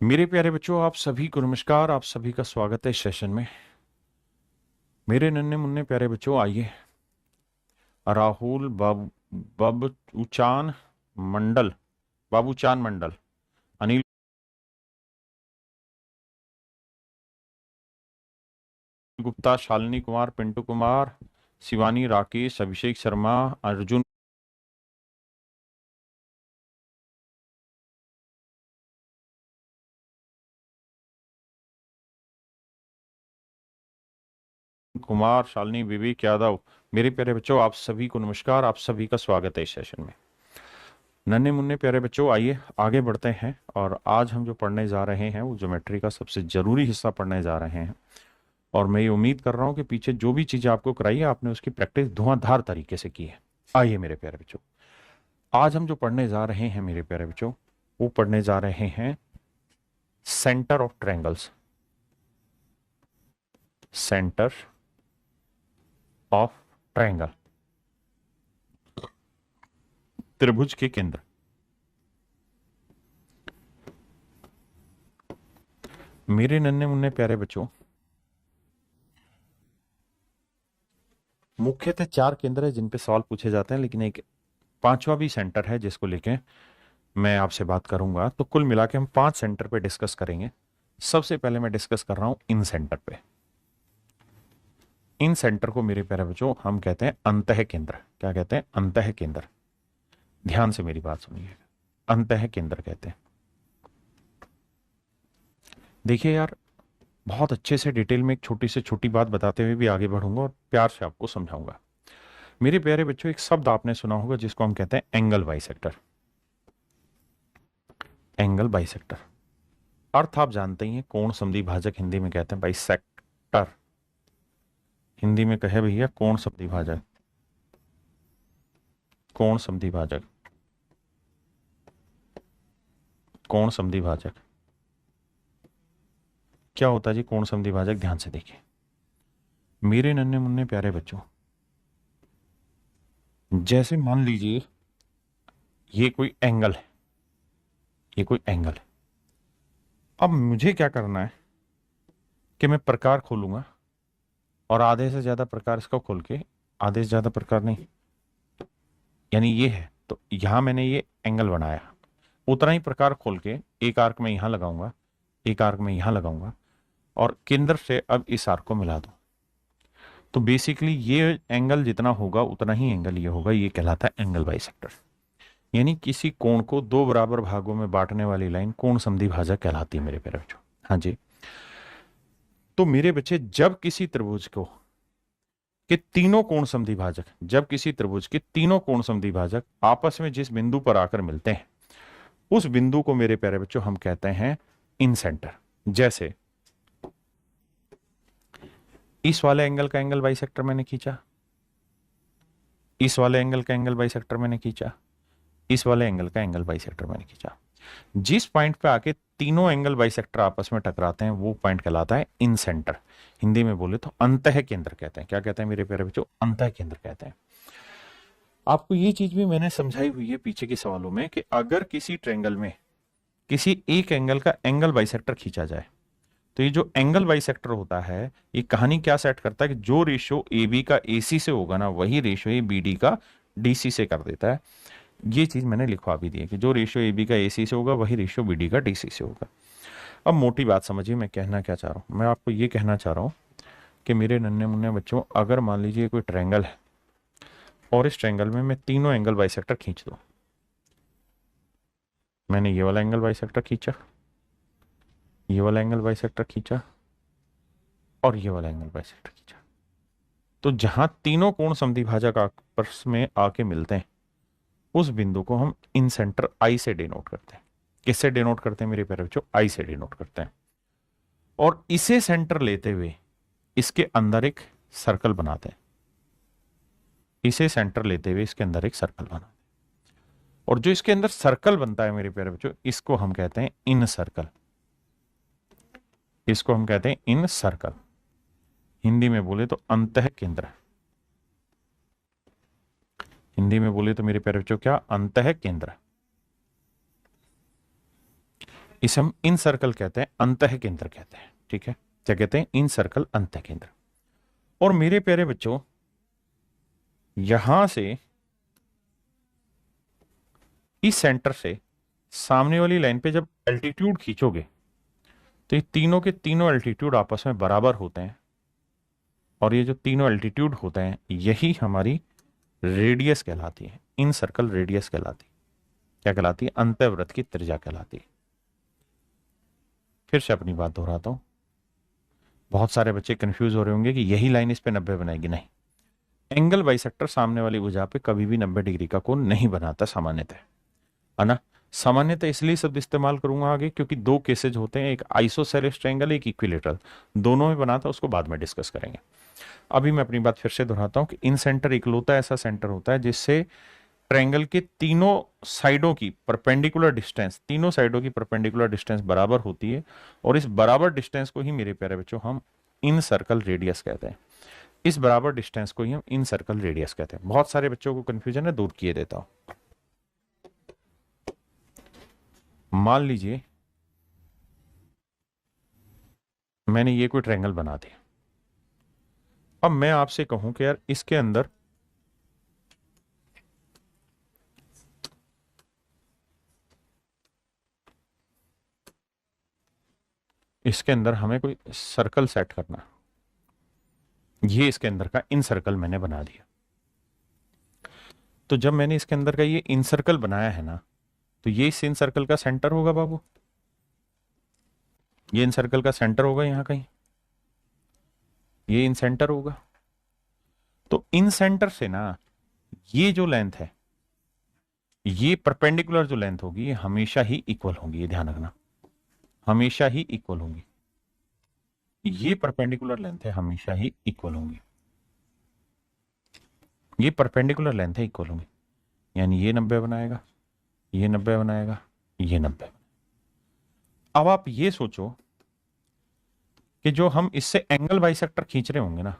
मेरे प्यारे बच्चों, आप सभी को नमस्कार। आप सभी का स्वागत है इस सेशन में। मेरे नन्हे मुन्ने प्यारे बच्चों, आइए। राहुल बाबूचान मंडल, बाबूचान मंडल, अनिल गुप्ता, शालिनी कुमार, पिंटू कुमार, शिवानी, राकेश, अभिषेक शर्मा, अर्जुन कुमार, शालिनी, विवेक यादव। मेरे प्यारे बच्चों, आप सभी को नमस्कार। आप सभी का स्वागत है इस सेशन में। नन्हे मुन्ने प्यारे बच्चों, आइए आगे बढ़ते हैं। और आज हम जो पढ़ने जा रहे हैं वो ज्योमेट्री का सबसे जरूरी हिस्सा पढ़ने जा रहे हैं। और मैं ये उम्मीद कर रहा हूं कि पीछे जो भी चीजें आपको कराई है, आपने उसकी प्रैक्टिस धुआंधार तरीके से की है। आइए मेरे प्यारे बच्चों, आज हम जो पढ़ने जा रहे हैं मेरे प्यारे बच्चों, वो पढ़ने जा रहे हैं centre of triangles. Centre of triangle, त्रिभुज के केंद्र। मेरे नन्हे मुन्ने प्यारे बच्चों, मुख्यतः चार केंद्र है जिन पे सवाल पूछे जाते हैं, लेकिन एक पांचवा भी सेंटर है जिसको लेके मैं आपसे बात करूंगा। तो कुल मिला के हम 5 सेंटर पे डिस्कस करेंगे। सबसे पहले मैं डिस्कस कर रहा हूं इन सेंटर पे। इन सेंटर को मेरे प्यारे बच्चों हम कहते हैं अंतः केंद्र। क्या कहते हैं? अंतः केंद्र। ध्यान से मेरी बात सुनिएगा, अंतः केंद्र कहते हैं। देखिए यार, बहुत अच्छे से डिटेल में एक छोटी से छोटी बात बताते हुए भी आगे बढ़ूंगा और प्यार से आपको समझाऊंगा। मेरे प्यारे बच्चों, एक शब्द आपने सुना होगा जिसको हम कहते हैं एंगल बाइसेक्टर। एंगल बाइसेक्टर अर्थ आप जानते ही हैं, कोण समद्विभाजक हिंदी में कहते हैं बाइसेक्टर। हिंदी में कहे भैया कोण समद्विभाजक, कोण समद्विभाजक, कोण समद्विभाजक। क्या होता है जी कोण समद्विभाजक? ध्यान से देखिए मेरे नन्हे मुन्ने प्यारे बच्चों, जैसे मान लीजिए ये कोई एंगल है, ये कोई एंगल है। अब मुझे क्या करना है कि मैं प्रकार खोलूंगा और आधे से ज्यादा प्रकार इसका खोल के, आधे से ज्यादा प्रकार नहीं, यानी ये है तो यहां मैंने ये एंगल बनाया, उतना ही प्रकार खोल के एक आर्क में यहां लगाऊंगा, एक आर्क में यहां लगाऊंगा और केंद्र से अब इस आर्क को मिला दूं। तो बेसिकली ये एंगल जितना होगा उतना ही एंगल ये होगा। ये कहलाता है एंगल बाइसेक्टर। यानी किसी कोण को दो बराबर भागों में बांटने वाली लाइन कोण समद्विभाजक कहलाती है मेरे प्यारे बच्चों। हाँ जी। तो मेरे बच्चे, जब किसी त्रिभुज को के तीनों कोण समद्विभाजक, जब किसी त्रिभुज के तीनों कोण समद्विभाजक आपस में जिस बिंदु पर आकर मिलते हैं, उस बिंदु को मेरे प्यारे बच्चों हम कहते हैं इन सेंटर। जैसे इस वाले एंगल का एंगल बाइसेक्टर मैंने खींचा, इस वाले एंगल का एंगल बाइसेक्टर मैंने खींचा, इस वाले एंगल का एंगल बाइसेक्टर मैंने खींचा। जिस पॉइंट पे आके तीनों एंगल बाइसेक्टर आपस में टकराते हैं वो पॉइंट कहलाता है इन सेंटर। हिंदी में बोले तो अंतः केंद्र कहते हैं। क्या कहते हैं मेरे प्यारे बच्चों? अंतः केंद्र कहते हैं। आपको ये चीज भी मैंने समझाई हुई है पीछे के सवालों में कि अगर किसी ट्रेंगल में किसी एक एंगल का एंगल बाइसेक्टर खींचा जाए, तो ये जो एंगल बाइसेक्टर होता है, ये कहानी क्या सेट करता है कि जो रेशियो ए बी का ए सी से होगा ना, वही रेशियो ए बी डी का डी सी से कर देता है। ये चीज मैंने लिखवा भी दी है कि जो रेशियो ए बी का ए सी से होगा वही रेशियो बी डी का डी सी से होगा। अब मोटी बात समझिए मैं कहना क्या चाह रहा हूं। मैं आपको ये कहना चाह रहा हूं कि मेरे नन्हे मुन्ने बच्चों, अगर मान लीजिए कोई ट्रायंगल है और इस ट्रायंगल में मैं तीनों एंगल बाइसेक्टर खींच दूं, मैंने ये वाला एंगल बाइसेक्टर खींचा, ये वाला एंगल बाइसेक्टर खींचा और ये वाला एंगल बाइसेक्टर खींचा, तो जहां तीनों कोण समद्विभाजक आपस में आके मिलते हैं उस बिंदु को हम इन सेंटर आई से डिनोट करते हैं। किससे डिनोट करते हैं मेरे प्यारे बच्चों? आई से डिनोट करते हैं। और इसे सेंटर लेते हुए इसके अंदर एक सर्कल बनाते हैं। इसे सेंटर लेते हुए इसके अंदर एक सर्कल बनाते हैं। और जो इसके अंदर सर्कल बनता है मेरे प्यारे बच्चों, इसको हम कहते हैं इन सर्कल। इसको हम कहते हैं इन सर्कल। हिंदी में बोले तो अंतः केंद्र। हिंदी में बोले तो मेरे प्यारे बच्चों क्या? अंतः केंद्र। इसे हम इन सर्कल कहते हैं, अंतः केंद्र कहते हैं। ठीक है, क्या कहते हैं? इन सर्कल, अंतः केंद्र। और मेरे प्यारे बच्चों, यहां से इस सेंटर से सामने वाली लाइन पे जब एल्टीट्यूड खींचोगे तो ये तीनों के तीनों एल्टीट्यूड आपस में बराबर होते हैं, और ये जो तीनों एल्टीट्यूड होते हैं यही हमारी रेडियस कहलाती है, इन सर्कल रेडियस कहलाती है। क्या कहलाती है? अंतःवृत्त की त्रिज्या कहलाती है। फिर से अपनी बात दोहराता हूं, बहुत सारे बच्चे कंफ्यूज हो रहे होंगे कि यही लाइन इस पे 90 बनाएगी। नहीं, एंगल बाइसेक्टर सामने वाली भुजा पे कभी भी 90 डिग्री का कोण नहीं बनाता सामान्यतः, है ना। सामान्यतः इसलिए शब्द इस्तेमाल करूंगा आगे क्योंकि दो केसेज होते हैं, एक आइसोसेलेस ट्रायंगल, एक इक्विलेटरल, दोनों में बनाता, उसको बाद में डिस्कस करेंगे। अभी मैं अपनी बात फिर से दोहराता हूं कि इन सेंटर इकलौता ऐसा सेंटर होता है जिससे ट्रायंगल के तीनों साइडों की परपेंडिकुलर डिस्टेंस, तीनों साइडों की परपेंडिकुलर डिस्टेंस बराबर होती है, और इस बराबर डिस्टेंस को ही मेरे प्यारे बच्चों हम इन सर्कल रेडियस कहते हैं। इस बराबर डिस्टेंस को ही हम इन सर्कल रेडियस कहते हैं। बहुत सारे बच्चों को कंफ्यूजन है, दूर किए देता हूं। मान लीजिए मैंने ये कोई ट्रायंगल बना दिया, अब मैं आपसे कहूं कि यार इसके अंदर हमें कोई सर्कल सेट करना, ये इसके अंदर का इन सर्कल मैंने बना दिया। तो जब मैंने इसके अंदर का ये इन सर्कल बनाया है ना, तो ये इस इन सर्कल का सेंटर होगा बाबू, ये इन सर्कल का सेंटर होगा यहां कहीं, ये इन सेंटर होगा। तो इन सेंटर से ना ये जो लेंथ है, ये परपेंडिकुलर जो लेंथ होगी ये हमेशा ही इक्वल होगी, ये ध्यान रखना, हमेशा ही इक्वल होंगी। ये परपेंडिकुलर लेंथ है, हमेशा ही इक्वल होंगी, ये परपेंडिकुलर लेंथ है, इक्वल होंगी। यानी ये 90 बनाएगा, ये 90 बनाएगा, ये 90। अब आप ये सोचो कि जो हम इससे एंगल बाइसेक्टर खींच रहे होंगे ना,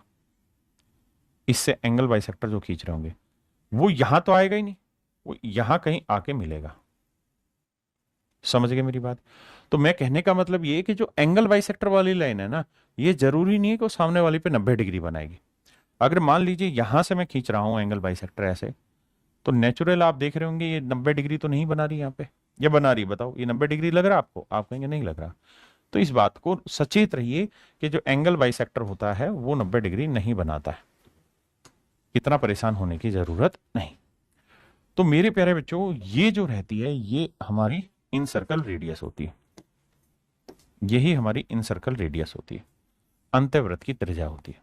इससे एंगल बाइसेक्टर जो खींच रहे होंगे वो यहां तो आएगा ही नहीं, वो यहां कहीं आके मिलेगा। समझ गए मेरी बात? तो मैं कहने का मतलब ये कि जो एंगल बाइसेक्टर वाली लाइन है ना, ये जरूरी नहीं है कि वो सामने वाली पे 90 डिग्री बनाएगी। अगर मान लीजिए यहां से मैं खींच रहा हूं एंगल बाइसेक्टर ऐसे, तो नेचुरल आप देख रहे होंगे ये 90 डिग्री तो नहीं बना रही यहां पे, ये बना रही, बताओ ये 90 डिग्री लग रहा है आपको? आप कहेंगे नहीं लग रहा। तो इस बात को सचेत रहिए कि जो एंगल बाइसेक्टर होता है वो 90 डिग्री नहीं बनाता है, इतना परेशान होने की जरूरत नहीं। तो मेरे प्यारे बच्चों, ये जो रहती है ये हमारी इन सर्कल रेडियस होती है, यही हमारी इन सर्कल रेडियस होती है, अंतःवृत्त की त्रिज्या होती है।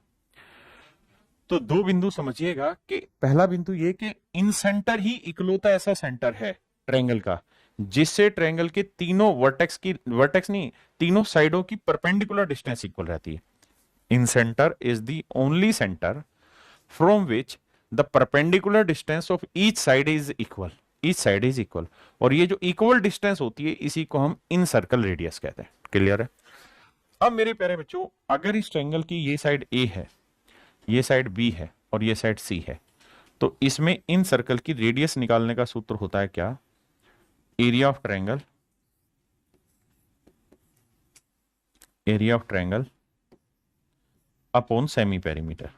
तो दो बिंदु समझिएगा कि पहला बिंदु ये कि इन सेंटर ही इकलौता ऐसा सेंटर है ट्रायंगल का जिससे ट्रायंगल के तीनों वर्टेक्स नहीं, तीनों साइडों की परपेंडिकुलर डिस्टेंस इक्वल रहती है। Incentre is the only centre from which the perpendicular distance of each side is equal, each side is equal. और ये जो इक्वल डिस्टेंस होती है इसी को हम इन सर्कल रेडियस कहते हैं। क्लियर है? अब मेरे प्यारे बच्चों, अगर इस ट्रायंगल की ये साइड ए है, ये साइड बी है और ये साइड सी है, तो इसमें इन सर्कल की रेडियस निकालने का सूत्र होता है क्या? Area of triangle, area of triangle upon semi perimeter,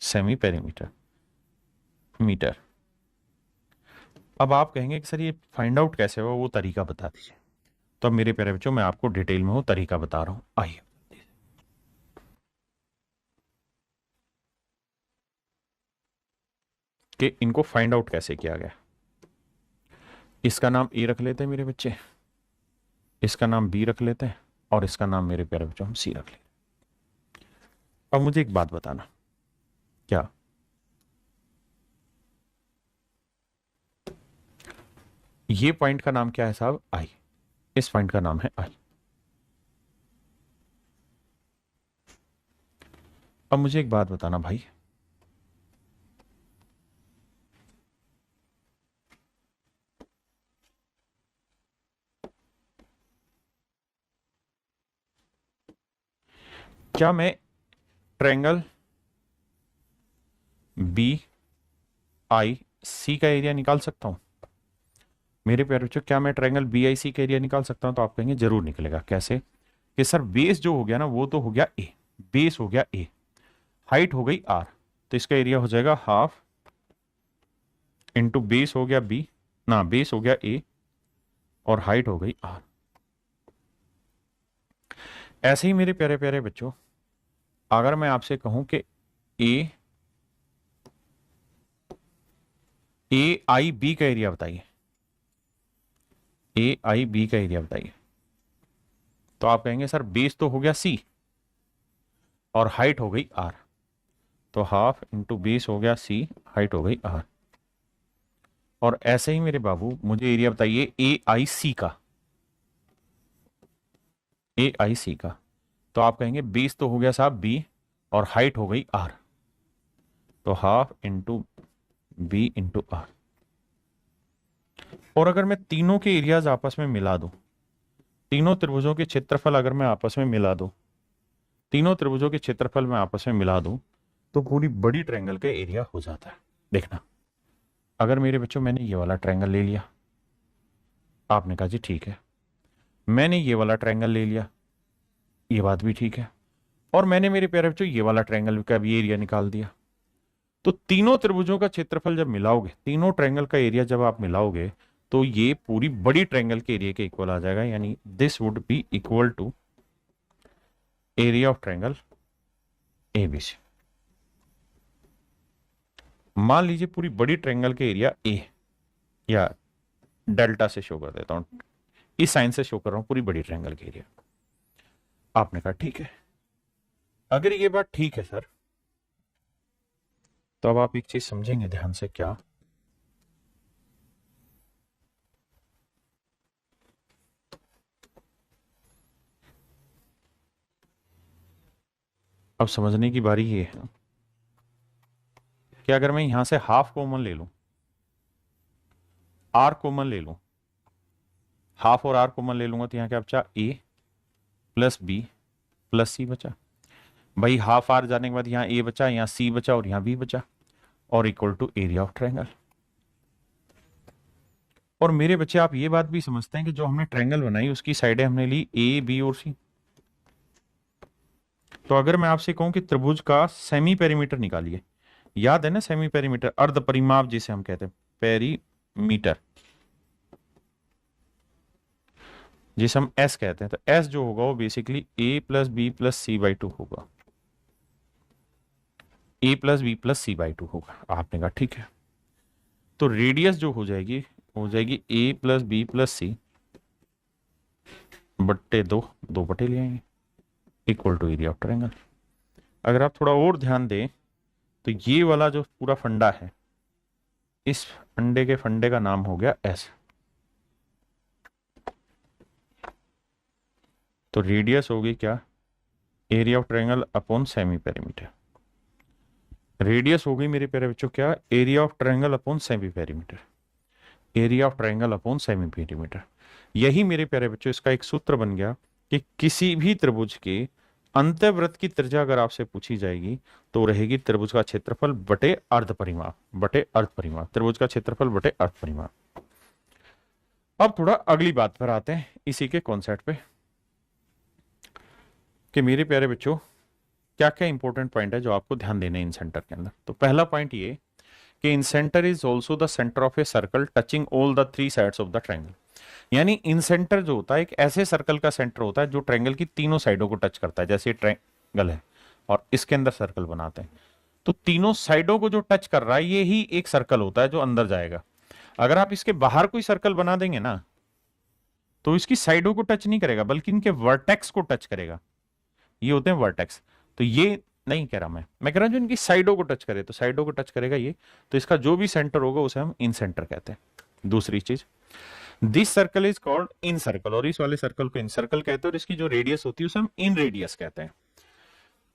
semi perimeter metre. अब आप कहेंगे कि सर ये फाइंड आउट कैसे होगा, वो तरीका बता दीजिए। तो अब मेरे प्यारे बच्चों मैं आपको डिटेल में वो तरीका बता रहा हूं, आइए। कि इनको फाइंड आउट कैसे किया गया। इसका नाम ए रख लेते हैं मेरे बच्चे, इसका नाम बी रख लेते हैं, और इसका नाम मेरे प्यारे बच्चों हम सी रख लेते हैं। अब मुझे एक बात बताना, क्या ये पॉइंट का नाम क्या है साहब? आई। इस पॉइंट का नाम है आई। अब मुझे एक बात बताना भाई, क्या मैं ट्रायंगल बी आई सी का एरिया निकाल सकता हूं? मेरे प्यारे बच्चों, क्या मैं ट्रायंगल BIC का एरिया निकाल सकता हूं? तो आप कहेंगे जरूर निकलेगा। कैसे? कि सर बेस जो हो गया ना वो तो हो गया ए, बेस हो गया ए, हाइट हो गई आर, तो इसका एरिया हो जाएगा हाफ इंटू बेस हो गया बी, ना बेस हो गया ए और हाइट हो गई आर। ऐसे ही मेरे प्यारे प्यारे बच्चों, अगर मैं आपसे कहूं कि ए आई बी का एरिया बताइए, ए आई बी का एरिया बताइए, तो आप कहेंगे सर बेस तो हो गया सी और हाइट हो गई आर, तो हाफ इंटू बेस हो गया सी, हाइट हो गई आर। और ऐसे ही मेरे बाबू मुझे एरिया बताइए ए आई सी का, ए आई सी का, तो आप कहेंगे बेस तो हो गया साहब बी और हाइट हो गई आर, तो half into B into R. और अगर मैं तीनों के एरियाज आपस में मिला दूं, तीनों त्रिभुजों के क्षेत्रफल अगर मैं आपस में मिला दूं, तीनों त्रिभुजों के क्षेत्रफल में आपस में मिला दूं, तो पूरी बड़ी ट्रायंगल का एरिया हो जाता है। देखना, अगर मेरे बच्चों मैंने ये वाला ट्रायंगल ले लिया, आपने कहा जी ठीक है, मैंने ये वाला ट्रायंगल ले लिया, ये बात भी ठीक है, और मैंने मेरे प्यारे बच्चों ये वाला ट्रायंगल का भी एरिया निकाल दिया, तो तीनों त्रिभुजों का क्षेत्रफल जब मिलाओगे, तीनों ट्रायंगल का एरिया जब आप मिलाओगे, तो ये पूरी बड़ी ट्रायंगल के एरिया के इक्वल आ जाएगा, यानी this would be equal to area of triangle ABC। मान लीजिए पूरी बड़ी ट्रायंगल के एरिया ए, या डेल्टा से शो कर देता हूं, इस साइन से शो कर रहा हूं पूरी बड़ी ट्रायंगल के एरिया। आपने कहा ठीक है। अगर ये बात ठीक है सर, तो अब आप एक चीज समझेंगे ध्यान से, क्या? अब समझने की बारी ये है कि अगर मैं यहां से हाफ कॉमन ले लूं, आर कॉमन ले लूं, हाफ और आर कॉमन ले लूंगा, तो यहां क्या बचा? ए प्लस बी प्लस सी बचा। भाई हाफ आर जाने के बाद यहां ए बचा, यहां सी बचा और यहां बी बचा, और equal to area of triangle. और मेरे बच्चे आप ये बात भी समझते हैं कि जो हमने ट्रायंगल बनाई उसकी साइडें हमने ली ए बी और सी। तो अगर मैं आपसे कहूं कि त्रिभुज का सेमी पेरीमीटर निकालिए, याद है ना सेमी पेरीमीटर, अर्ध परिमाप जिसे हम कहते हैं, पेरीमीटर जिसे हम एस कहते हैं, तो एस जो होगा वो basically A plus B plus C by two होगा, A plus B plus C by two होगा। आपने कहा ठीक है। तो रेडियस जो हो जाएगी A plus B plus C बट्टे दो, दो बटे ले आएंगे, equal to area of triangle. अगर आप थोड़ा और ध्यान दें तो ये वाला जो पूरा फंडा है, इस फंडे के फंडे का नाम हो गया एस। तो रेडियस होगी क्या? Area of triangle upon semi perimeter. Radius हो गई मेरे प्यारे बच्चों क्या? Area of triangle upon semi perimeter, area of triangle upon semi perimeter. यही मेरे प्यारे बच्चों इसका एक सूत्र बन गया कि किसी भी त्रिभुज के अंतःवृत्त की त्रिज्या अगर आपसे पूछी जाएगी तो रहेगी त्रिभुज का क्षेत्रफल बटे अर्ध परिमाप, बटे अर्ध परिमाप, त्रिभुज का क्षेत्रफल बटे अर्ध परिमाप। अब थोड़ा अगली बात पर आते हैं इसी के कॉन्सेप्ट पे, कि मेरे प्यारे बच्चों क्या क्या इंपॉर्टेंट पॉइंट है जो आपको ध्यान देने इन सेंटर के अंदर। तो पहला पॉइंट ये कि incentre is also the centre of a circle touching all the three sides of the triangle. यानी इन सेंटर जो होता है एक ऐसे सर्कल का सेंटर होता है जो ट्रायंगल की तीनों साइडों को टच करता है। जैसे ट्रायंगल है और इसके अंदर सर्कल बनाते हैं, तो तीनों साइडों को जो टच कर रहा है ये ही एक सर्कल होता है जो अंदर जाएगा। अगर आप इसके बाहर कोई सर्कल बना देंगे ना, तो इसकी साइडों को टच नहीं करेगा बल्कि इनके वर्टेक्स को टच करेगा। ये होते हैं वर्टेक्स। तो ये नहीं कह रहा मैं कह रहा हूं जो इनकी साइडों को टच करे, तो साइडों को टच करेगा ये, तो इसका जो भी सेंटर होगा उसे हम इन सेंटर कहते हैं। दूसरी चीज, this circle is called in circle, और इस वाले सर्कल को इन सर्कल कहते हैं, और इसकी जो रेडियस होती है उसे हम इन रेडियस कहते हैं।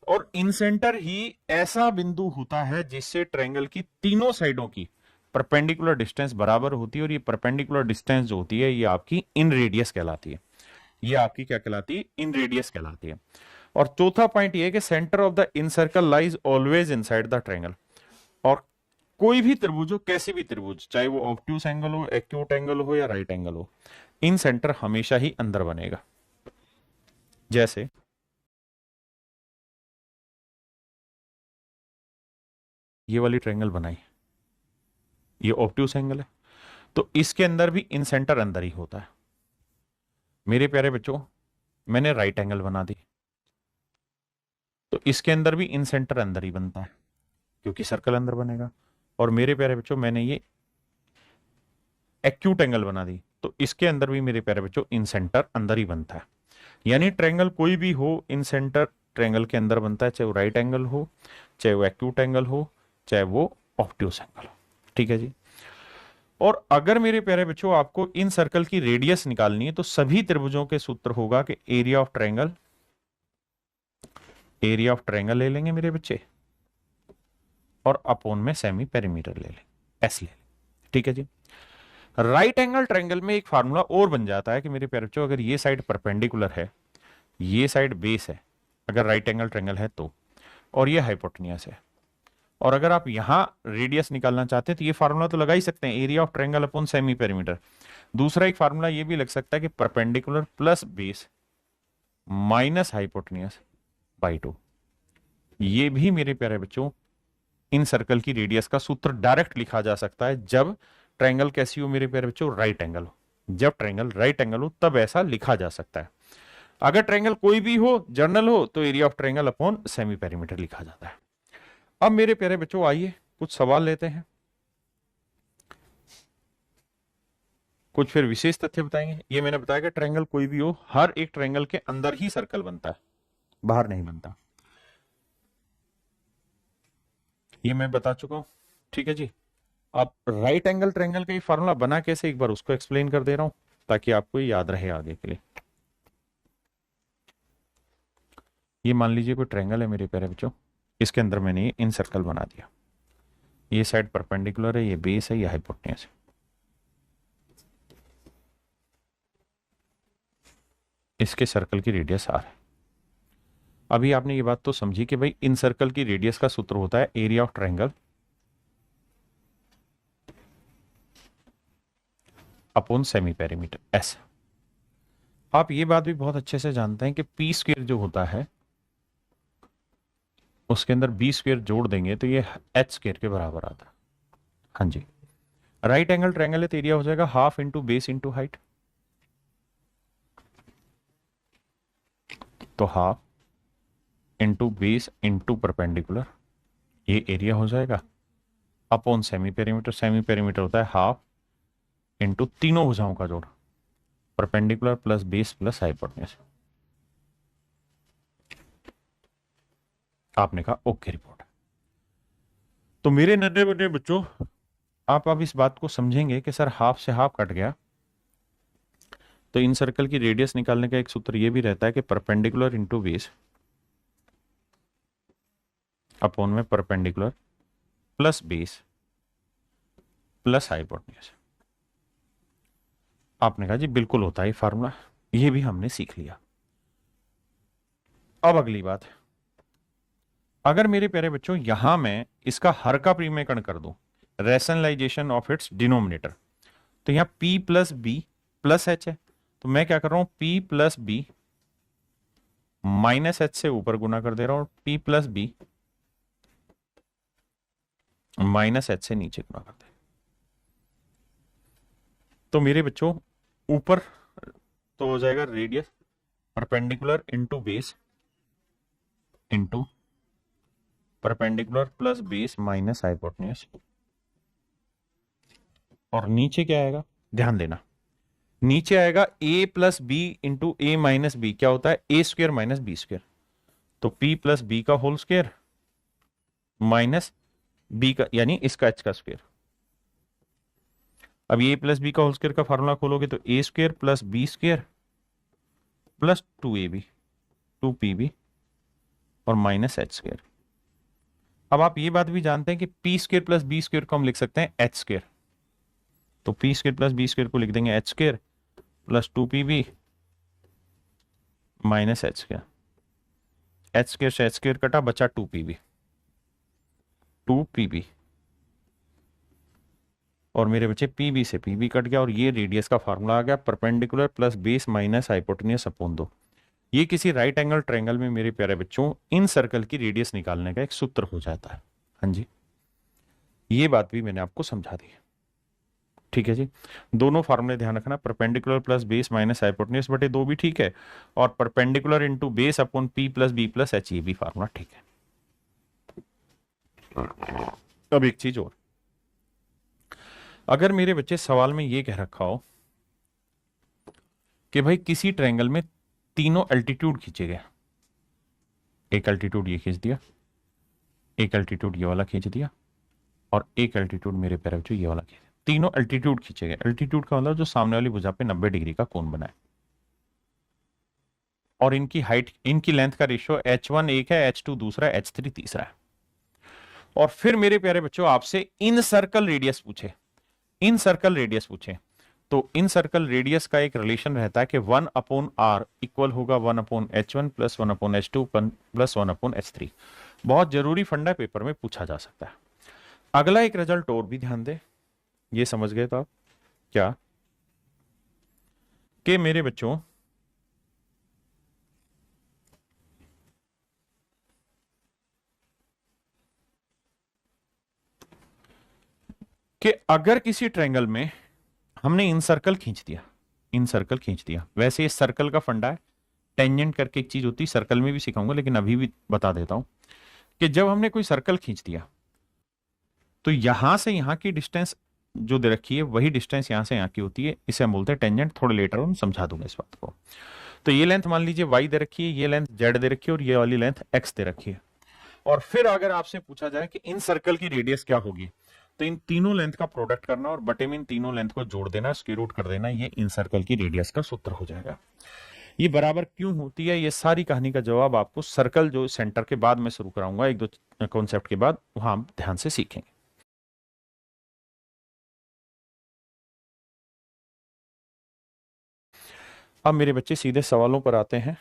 और इन सेंटर ही ऐसा बिंदु होता है जिससे ट्रायंगल की तीनों साइडों की परपेंडिकुलर डिस्टेंस बराबर होती है, और ये परपेंडिकुलर डिस्टेंस जो होती है ये आपकी इन रेडियस कहलाती है। ये आपकी क्या कहलाती है? इन रेडियस कहलाती है। और चौथा पॉइंट ये है कि centre of the in circle lies always inside the triangle, और कोई भी त्रिभुज हो, कैसी भी त्रिभुज, चाहे वो ऑब्ट्यूस एंगल हो, एक्यूट एंगल हो या राइट एंगल हो, इन सेंटर हमेशा ही अंदर बनेगा। जैसे ये वाली ट्रायंगल बनाई, ये ऑब्ट्यूस एंगल है, तो इसके अंदर भी इन सेंटर अंदर ही होता है। मेरे प्यारे बच्चों, मैंने राइट एंगल बना दी, तो इसके अंदर भी इन सेंटर अंदर ही बनता है, क्योंकि सर्कल अंदर बनेगा। और मेरे प्यारे बच्चों, मैंने ये एक्यूट एंगल बना दी, तो इसके अंदर भी मेरे प्यारे बच्चों इन सेंटर अंदर ही बनता है। यानी ट्रायंगल कोई भी हो, इन सेंटर ट्रायंगल के अंदर बनता है, चाहे वो राइट एंगल हो, चाहे वो एक्यूट एंगल हो, चाहे वो ऑब्ट्यूस एंगल हो। ठीक है जी। और अगर मेरे प्यारे बच्चों आपको इन सर्कल की रेडियस निकालनी है, तो सभी त्रिभुजों के सूत्र होगा कि area of triangle, area of triangle ले लेंगे मेरे बच्चे, और अपोन में सेमी पेरीमीटर ले लें, एस ले लें। ठीक है जी। राइट एंगल ट्रायंगल में एक फार्मूला और बन जाता है कि मेरे प्यारे बच्चों, अगर ये साइड परपेंडिकुलर है, ये साइड बेस है, अगर राइट एंगल ट्रायंगल है तो, और ये हाइपोटेन्यूस है, और अगर आप यहां रेडियस निकालना चाहते हैं, तो ये फार्मूला तो लगा ही सकते हैं, area of triangle upon semi perimeter. दूसरा एक फार्मूला ये भी लग सकता है कि perpendicular plus base minus hypotenuse by 2। ये भी मेरे प्यारे बच्चों इन सर्कल की रेडियस का सूत्र डायरेक्ट लिखा जा सकता है, जब ट्रायंगल कैसी हो मेरे प्यारे बच्चों, राइट एंगल हो। जब ट्रायंगल राइट एंगल हो तब ऐसा लिखा जा सकता है। अगर ट्रायंगल कोई भी हो, जर्नल हो, तो area of triangle upon semi perimeter लिखा जाता है। अब मेरे प्यारे बच्चों आइए कुछ सवाल लेते हैं, कुछ फिर विशेष तथ्य बताएंगे। ये मैंने बताया कि ट्रायंगल कोई भी हो, हर एक ट्रायंगल के अंदर ही सर्कल बनता है, बाहर नहीं बनता। ये मैं बता चुका हूं। ठीक है जी। अब राइट एंगल ट्रायंगल का ये फार्मूला बना कैसे, एक बार उसको एक्सप्लेन कर दे रहा हूं, ताकि आपको याद रहे आगे के लिए। ये मान लीजिए कोई ट्रायंगल है मेरे प्यारे बच्चों, इसके अंदर मैंने ये इन सर्कल बना दिया, ये साइड परपेंडिकुलर है, ये बेस है, ये हाइपोटेन्यूस है, इसके सर्कल की रेडियस आर है। अभी आपने ये बात तो समझी कि भाई इन सर्कल की रेडियस का सूत्र होता है area of triangle upon semi perimeter, S. आप ये बात भी बहुत अच्छे से जानते हैं कि पी स्क्वायर जो होता है, उसके अंदर बी स्क्वायर जोड़ देंगे तो ये एच स्क्वायर के बराबर आता है। हाँ जी। राइट एंगल ट्रायंगल है तो एरिया हो जाएगा half into base into height, तो half into base into perpendicular, ये एरिया हो जाएगा upon semi perimeter. Semi perimeter होता है हाफ इंटू तीनों भुजाओं का जोड़, perpendicular plus base plus hypotenuse. आपने कहा ओके रिपोर्ट। तो मेरे नन्हे बने बच्चों, आप अब इस बात को समझेंगे कि सर हाफ से हाफ कट गया, तो इन सर्कल की रेडियस निकालने का एक सूत्र ये भी रहता है कि परपेंडिकुलर इंटू बेस अपॉन में perpendicular plus base plus hypotenuse. आपने कहा जी बिल्कुल होता है फार्मूला, ये भी हमने सीख लिया। अब अगली बात, अगर मेरे प्यारे बच्चों यहां मैं इसका हर का परिमेयकरण कर दूं, रैशनलाइजेशन ऑफ इट्स डिनोमिनेटर, तो यहां p plus B plus H है, तो मैं क्या कर रहा हूं, p plus B minus H से ऊपर गुना कर दे रहा हूं, p plus B minus H से नीचे गुना कर दे। तो मेरे बच्चों ऊपर तो हो जाएगा radius perpendicular into base into perpendicular plus base minus hypotenuse, और नीचे क्या आएगा, ध्यान देना, नीचे आएगा a plus B into A minus B, क्या होता है A square minus B square, तो p प्लस बी का होल स्क्वायर माइनस बी का, यानी इसका h का स्क्वायर। अब ए प्लस बी का होल स्क्वायर का फार्मूला खोलोगे तो A square plus B square plus 2ab 2pb और माइनस एच स्क्वायर। अब आप ये बात भी जानते हैं कि P square plus B square को हम लिख सकते हैं एच स्क्वायर, तो P square plus B square को लिख देंगे H square plus 2pb minus H square. H square से एच स्क्वायर कटा, बचा 2pb 2pb। और मेरे बच्चे पी बी से पी बी कट गया, और ये रेडियस का फार्मूला आ गया, perpendicular plus base minus hypotenuse upon 2। ये किसी राइट एंगल ट्रायंगल में मेरे प्यारे बच्चों इन सर्कल की रेडियस निकालने का एक सूत्र हो जाता है। हाँ जी, ये बात भी मैंने आपको समझा दी। ठीक है जी, दोनों फार्मूले ध्यान रखना, perpendicular plus base minus hypotenuse बटे 2 भी ठीक है, और perpendicular into base upon P plus B plus H, ये भी फार्मूला ठीक है। अब एक चीज और, अगर मेरे बच्चे सवाल में ये कह रखा हो कि भाई किसी ट्रायंगल में तीनों एल्टीट्यूड खींचे गए, एक एल्टीट्यूड ये खींच दिया, एक एल्टीट्यूड ये वाला खींच दिया, और एक एल्टीट्यूड मेरे पैर बच्चों ये वाला खींच दिया, तीनों एल्टीट्यूड खींचे गए। एल्टीट्यूड का मतलब जो सामने वाली भुजा पे 90 डिग्री का कोण बनाए, और इनकी हाइट, इनकी लेंथ का रेशियो h1 एक है, h2 दूसरा है, h3 तीसरा है। और फिर मेरे प्यारे बच्चों आपसे इन सर्कल रेडियस पूछे, इन सर्कल रेडियस पूछे, तो इन सर्कल रेडियस का एक रिलेशन रहता है कि 1/r इक्वल होगा 1/h1 plus 1/h2 plus 1/h3। बहुत जरूरी फंडा पेपर में पूछा जा सकता है। अगला एक रिजल्ट और भी ध्यान दे, ये समझ गए तो आप क्या कि मेरे बच्चों कि अगर किसी ट्रायंगल में हमने इन सर्कल खींच दिया, इन सर्कल खींच दिया, वैसे इस सर्कल का फंडा है, टेंजेंट करके एक चीज होती है, सर्कल में भी सिखाऊंगा लेकिन अभी भी बता देता हूं कि जब हमने कोई सर्कल खींच दिया तो यहां से यहां की डिस्टेंस जो दे रखी है वही डिस्टेंस यहां से यहां की होती है, इसे हम बोलते हैं टेंजेंट। थोड़ा लेटर हम समझा दूंगा इस बात को। तो ये लेंथ मान लीजिए y दे रखी है, ये लेंथ z दे रखी है, और ये वाली लेंथ x दे रखी है। और फिर अगर आपसे पूछा जाए कि इन सर्कल की रेडियस क्या होगी, तो इन तीनों लेंथ का प्रोडक्ट करना और बटे में इन तीनों लेंथ को जोड़ देना, स्क्वायर रूट कर देना, ये इन सर्कल की रेडियस का सूत्र हो जाएगा। ये बराबर क्यों होती है, ये सारी कहानी का जवाब आपको सर्कल जो सेंटर के बाद में शुरू कराऊंगा, एक दो कॉन्सेप्ट के बाद, वहां हम ध्यान से सीखेंगे। अब मेरे बच्चे सीधे सवालों पर आते हैं।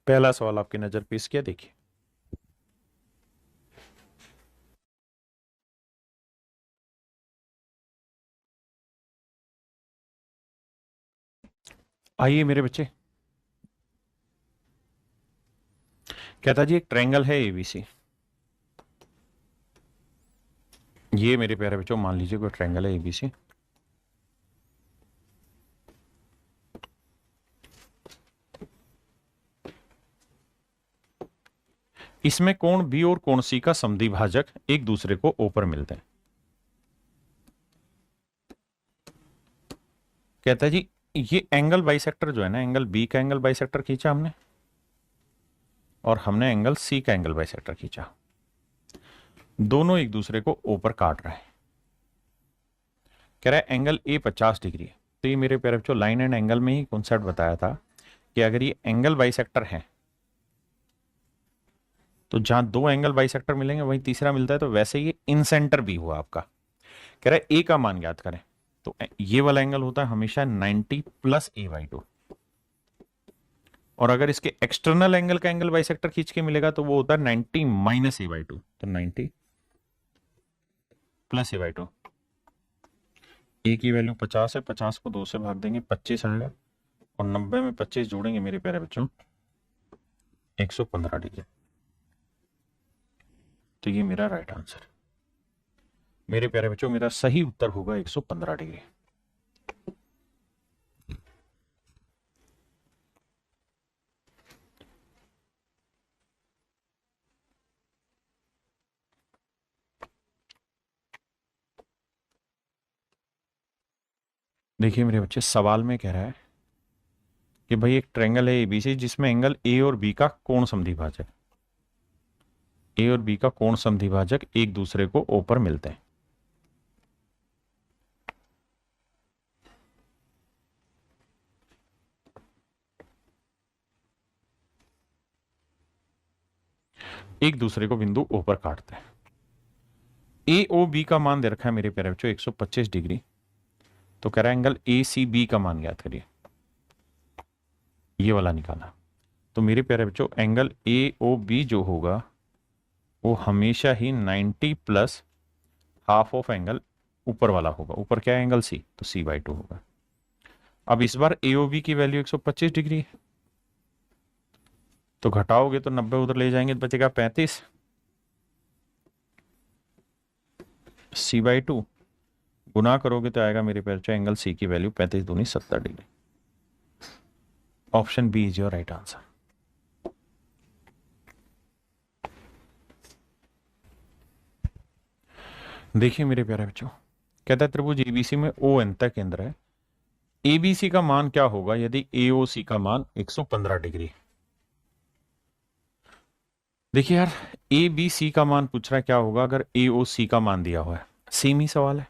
पहला सवाल आपकी नजर पेश किया, देखिए। आइए मेरे बच्चे, कहता जी एक ट्रायंगल है एबीसी। ये मेरे प्यारे बच्चों मान लीजिए कोई ट्रायंगल है एबीसी, इसमें कोण बी और कोण सी का समद्विभाजक एक दूसरे को ओ पर मिलते हैं। कहता है जी ये एंगल बाइसेक्टर जो है ना, एंगल बी का एंगल बाइसेक्टर खींचा हमने, और हमने एंगल सी का एंगल बाइसेक्टर खींचा, दोनों एक दूसरे को ओ पर काट रहे हैं। कह रहा है एंगल ए 50 डिग्री है। तो ये मेरे प्यारे बच्चों लाइन एंड एंगल में ही कॉन्सेप्ट बताया था कि अगर ये एंगल बाइसेक्टर है तो जहां दो एंगल बाइसेक्टर मिलेंगे वहीं तीसरा मिलता है, तो वैसे ये इन सेंटर भी हुआ आपका। कह रहा है ए का मान ज्ञात करें, तो ये वाला एंगल होता है हमेशा 90 प्लस a/2, और अगर इसके एक्सटर्नल एंगल का एंगल बाइसेक्टर खींच के मिलेगा तो वो होता है 90 माइनस a/2। तो 90 प्लस a/2, ए की वैल्यू 50 है, 50 को 2 से भाग देंगे 25 आएगा, और 90 में 25 जोड़ेंगे मेरे प्यारे बच्चों 115 डिग्री। तो ये मेरा राइट आंसर, मेरे प्यारे बच्चों मेरा सही उत्तर होगा 115 डिग्री। देखिए मेरे बच्चे सवाल में कह रहा है कि भाई एक ट्रायंगल है एबीसी जिसमें एंगल ए और बी का कोण समद्विभाजक, ए और बी का कोण समद्विभाजक एक दूसरे को ओ पर मिलते हैं। एक दूसरे को बिंदु ओ पर काटते हैं। ए ओ बी का मान दे रखा है मेरे प्यारे बच्चों 125 डिग्री। तो कह रहा है एंगल ए सी बी का मान ज्ञात करिए, ये वाला निकाला। तो मेरे प्यारे बच्चों एंगल ए ओ बी जो होगा वो हमेशा ही 90 प्लस हाफ ऑफ एंगल ऊपर वाला होगा, ऊपर क्या है एंगल सी, तो C/2 होगा। अब इस बार AOB की वैल्यू 125 डिग्री है, तो घटाओगे तो 90 उधर ले जाएंगे तो बचेगा 35। C/2 गुना करोगे तो आएगा मेरे पैर एंगल सी की वैल्यू 35 दूनी 70 degree. Option B is your right answer. देखिए मेरे प्यारे बच्चों, कहता है त्रिभुज ABC में ON तक केंद्र है, ABC का मान क्या होगा यदि AOC का मान 115 डिग्री। देखिए यार, ABC का मान पूछ रहा है क्या होगा अगर AOC का मान दिया हुआ है, सेम ही सवाल है।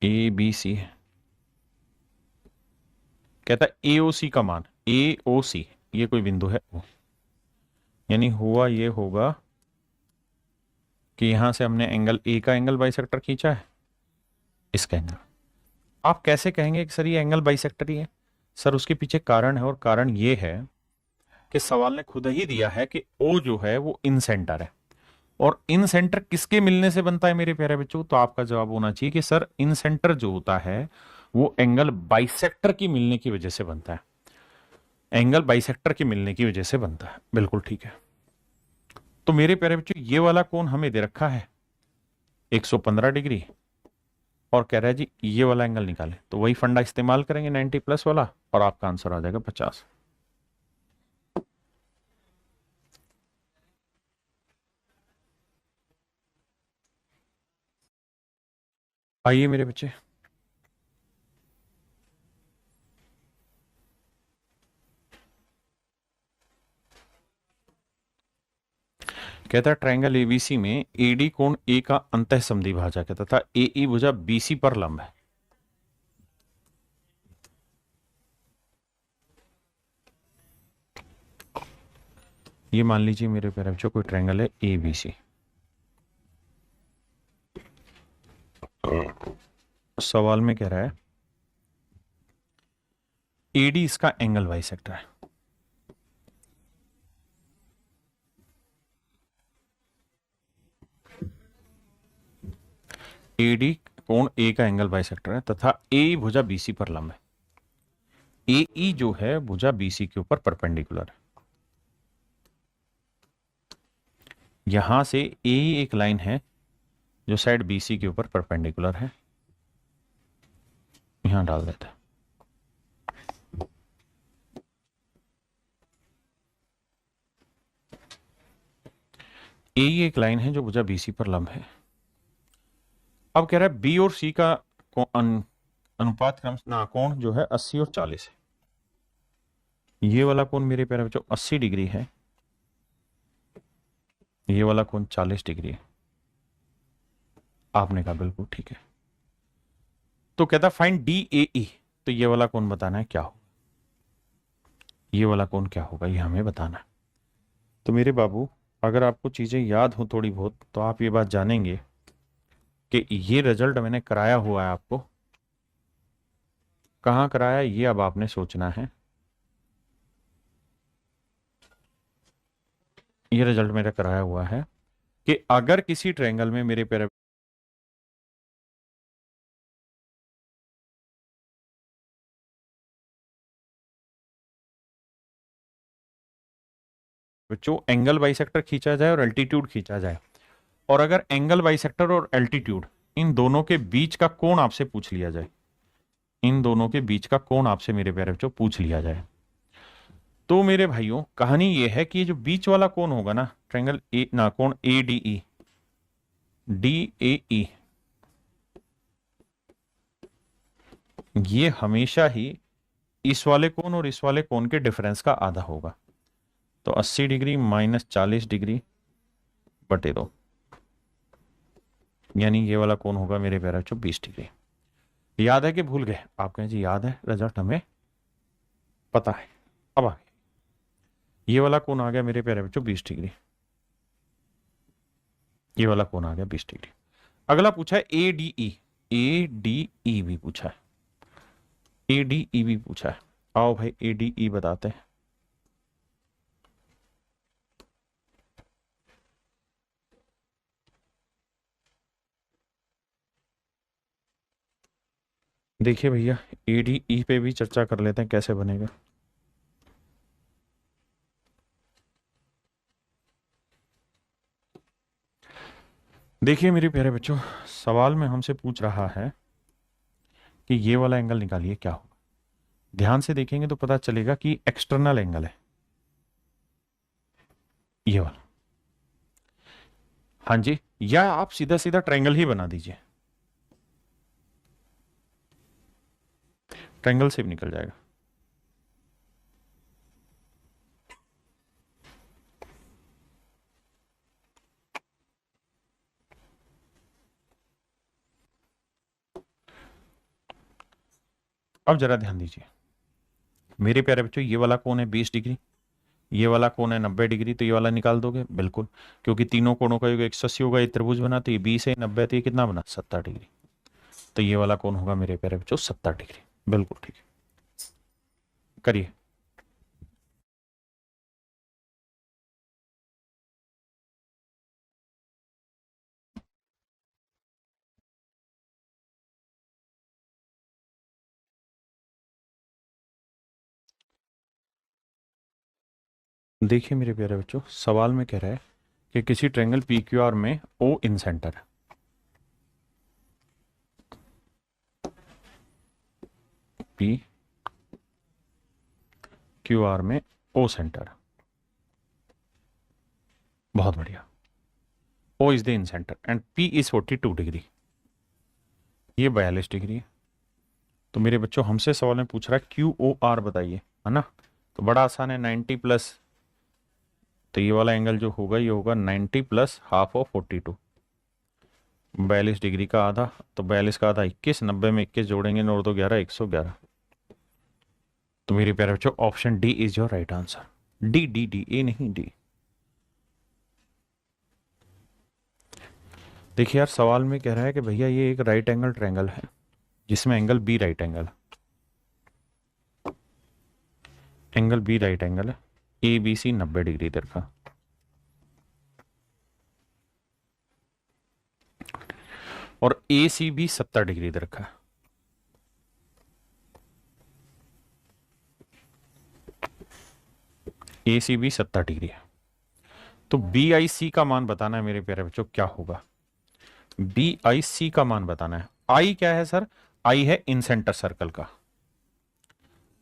ABC कहता है AOC का मान, AOC ये कोई बिंदु है O, यानी हुआ ये होगा कि यहां से हमने एंगल A का एंगल बाइसेक्टर खींचा है, इसका एंगल। आप कैसे कहेंगे कि सर ये एंगल बाइसेक्टर ही है? सर उसके पीछे कारण है, और कारण ये है कि सवाल ने खुद ही दिया है कि O जो है वो इन सेंटर है, और इन सेंटर किसके मिलने से बनता है मेरे प्यारे बच्चों? तो आपका जवाब होना चाहिए कि सर इन सेंटर जो होता है वो एंगल बाइसेक्टर की मिलने की वजह से बनता है, एंगल बाइसेक्टर के मिलने की वजह से बनता है। बिल्कुल ठीक है। तो मेरे प्यारे बच्चों ये वाला कोण हमें दे रखा है 115 डिग्री, और कह रहा है जी ये वाला एंगल निकाले, तो वही फंडा इस्तेमाल करेंगे 90 प्लस वाला, और आपका आंसर आ जाएगा 50। आइए मेरे बच्चे, कहता है ट्रायंगल ABC में AD कोण A का अंतः समद्वि भाजक है तथा AE भुजा BC पर लंब है। ये मान लीजिए मेरे प्यारे बच्चों कोई ट्रायंगल है ABC, सवाल में कह रहा है AD इसका एंगल बाइसेक्टर है, AD कोण A का एंगल बाइसेक्टर है तथा AE भुजा BC पर लंब है। AE जो है भुजा BC के ऊपर परपेंडिकुलर है। यहां से AE एक लाइन है जो साइड BC के ऊपर परपेंडिकुलर है, यहां डाल देता है। AE एक लाइन है जो भुजा BC पर लंब है। अब कह रहा है B और C का अनुपात क्रम ना कोण जो है 80 और 40 है। ये वाला कोण मेरे प्यारे बच्चों 80 डिग्री है, ये वाला कोण 40 डिग्री है। आपने कहा बिल्कुल ठीक है। तो कहता फाइंड DAE, तो ये वाला कोण बताना है क्या हो, ये वाला कोण क्या होगा ये हमें बताना है। तो मेरे बाबू अगर आपको चीजें याद हो थोड़ी बहुत तो आप ये बात जानेंगे कि ये रिजल्ट मैंने कराया हुआ है आपको, कहां कराया ये अब आपने सोचना है। ये रिजल्ट मेरा कराया हुआ है कि अगर किसी ट्रायंगल में मेरे प्यारे बच्चों एंगल बाइसेक्टर खींचा जाए और एल्टीट्यूड खींचा जाए, और अगर एंगल बाइसेक्टर और एल्टीट्यूड इन दोनों के बीच का कोण आपसे पूछ लिया जाए, इन दोनों के बीच का कोण आपसे मेरे प्यारे बच्चों पूछ लिया जाए, तो मेरे भाइयों कहानी ये है कि ये जो बीच वाला कोण होगा ना ट्रायंगल ए ना कोण ADE DAE, ये हमेशा ही इस वाले कोण और इस वाले कोण के डिफरेंस का आधा होगा। तो 80 डिग्री माइनस 40 डिग्री बटे 2, यानी ये वाला कोण होगा मेरे प्यारे बच्चों 20 डिग्री। याद है कि भूल गए? आप कहें जी याद है, रिजल्ट हमें पता है। अब आगे ये वाला कोण आ गया मेरे प्यारे बच्चों 20 डिग्री, ये वाला कोण आ गया 20 डिग्री। अगला पूछा है ADE, ADE भी पूछा है, ADE भी पूछा है। आओ भाई ADE बताते हैं। देखिए भैया, ADE पे भी चर्चा कर लेते हैं कैसे बनेगा। देखिए मेरे प्यारे बच्चों, सवाल में हमसे पूछ रहा है कि ये वाला एंगल निकालिए, क्या होगा। ध्यान से देखेंगे तो पता चलेगा कि एक्सटर्नल एंगल है ये वाला। हाँ जी, या आप सीधा सीधा ट्रायंगल ही बना दीजिए, ट्रायंगल से भी निकल जाएगा। अब जरा ध्यान दीजिए मेरे प्यारे बच्चों, ये वाला कोण है 20 डिग्री, ये वाला कोण है 90 डिग्री, तो ये वाला निकाल दोगे बिल्कुल, क्योंकि तीनों कोणों का योग 180 होगा। ये त्रिभुज बना तो ये 20 है, 90 तो ये कितना बना 70 डिग्री। तो ये वाला कोण होगा मेरे प्यारे बच्चों 70 डिग्री। बिल्कुल ठीक है, करिए। देखिए मेरे प्यारे बच्चों, सवाल में कह रहा है कि किसी ट्रायंगल PQR में O इन सेंटर है। PQR में O सेंटर, बहुत बढ़िया। O is the in centre and P is 42 degree, ये 42 डिग्री है। तो मेरे बच्चों हमसे सवाल में पूछ रहा है QOR बताइए, है ना। तो बड़ा आसान है, 90 प्लस, तो ये वाला एंगल जो होगा ये होगा 90 प्लस हाफ ऑफ 42, 42 डिग्री का आधा। तो 42 का आधा 21, 90 में 21 जोड़ेंगे 9 2 11, 111। तो मेरे प्यारे बच्चों option D is your right answer. D D D, A नहीं, डी। देखिए यार, सवाल में कह रहा है कि भैया ये एक राइट एंगल ट्रायंगल है जिसमें एंगल बी राइट एंगल है, एंगल बी राइट एंगल है, ABC 90 डिग्री इधर का, और AC भी 70 डिग्री इधर का। AC भी 70 डिग्री है। तो BIC का मान बताना है मेरे प्यारे बच्चों, क्या होगा। BIC का मान बताना है। I क्या है सर, I है इन सेंटर सर्कल का,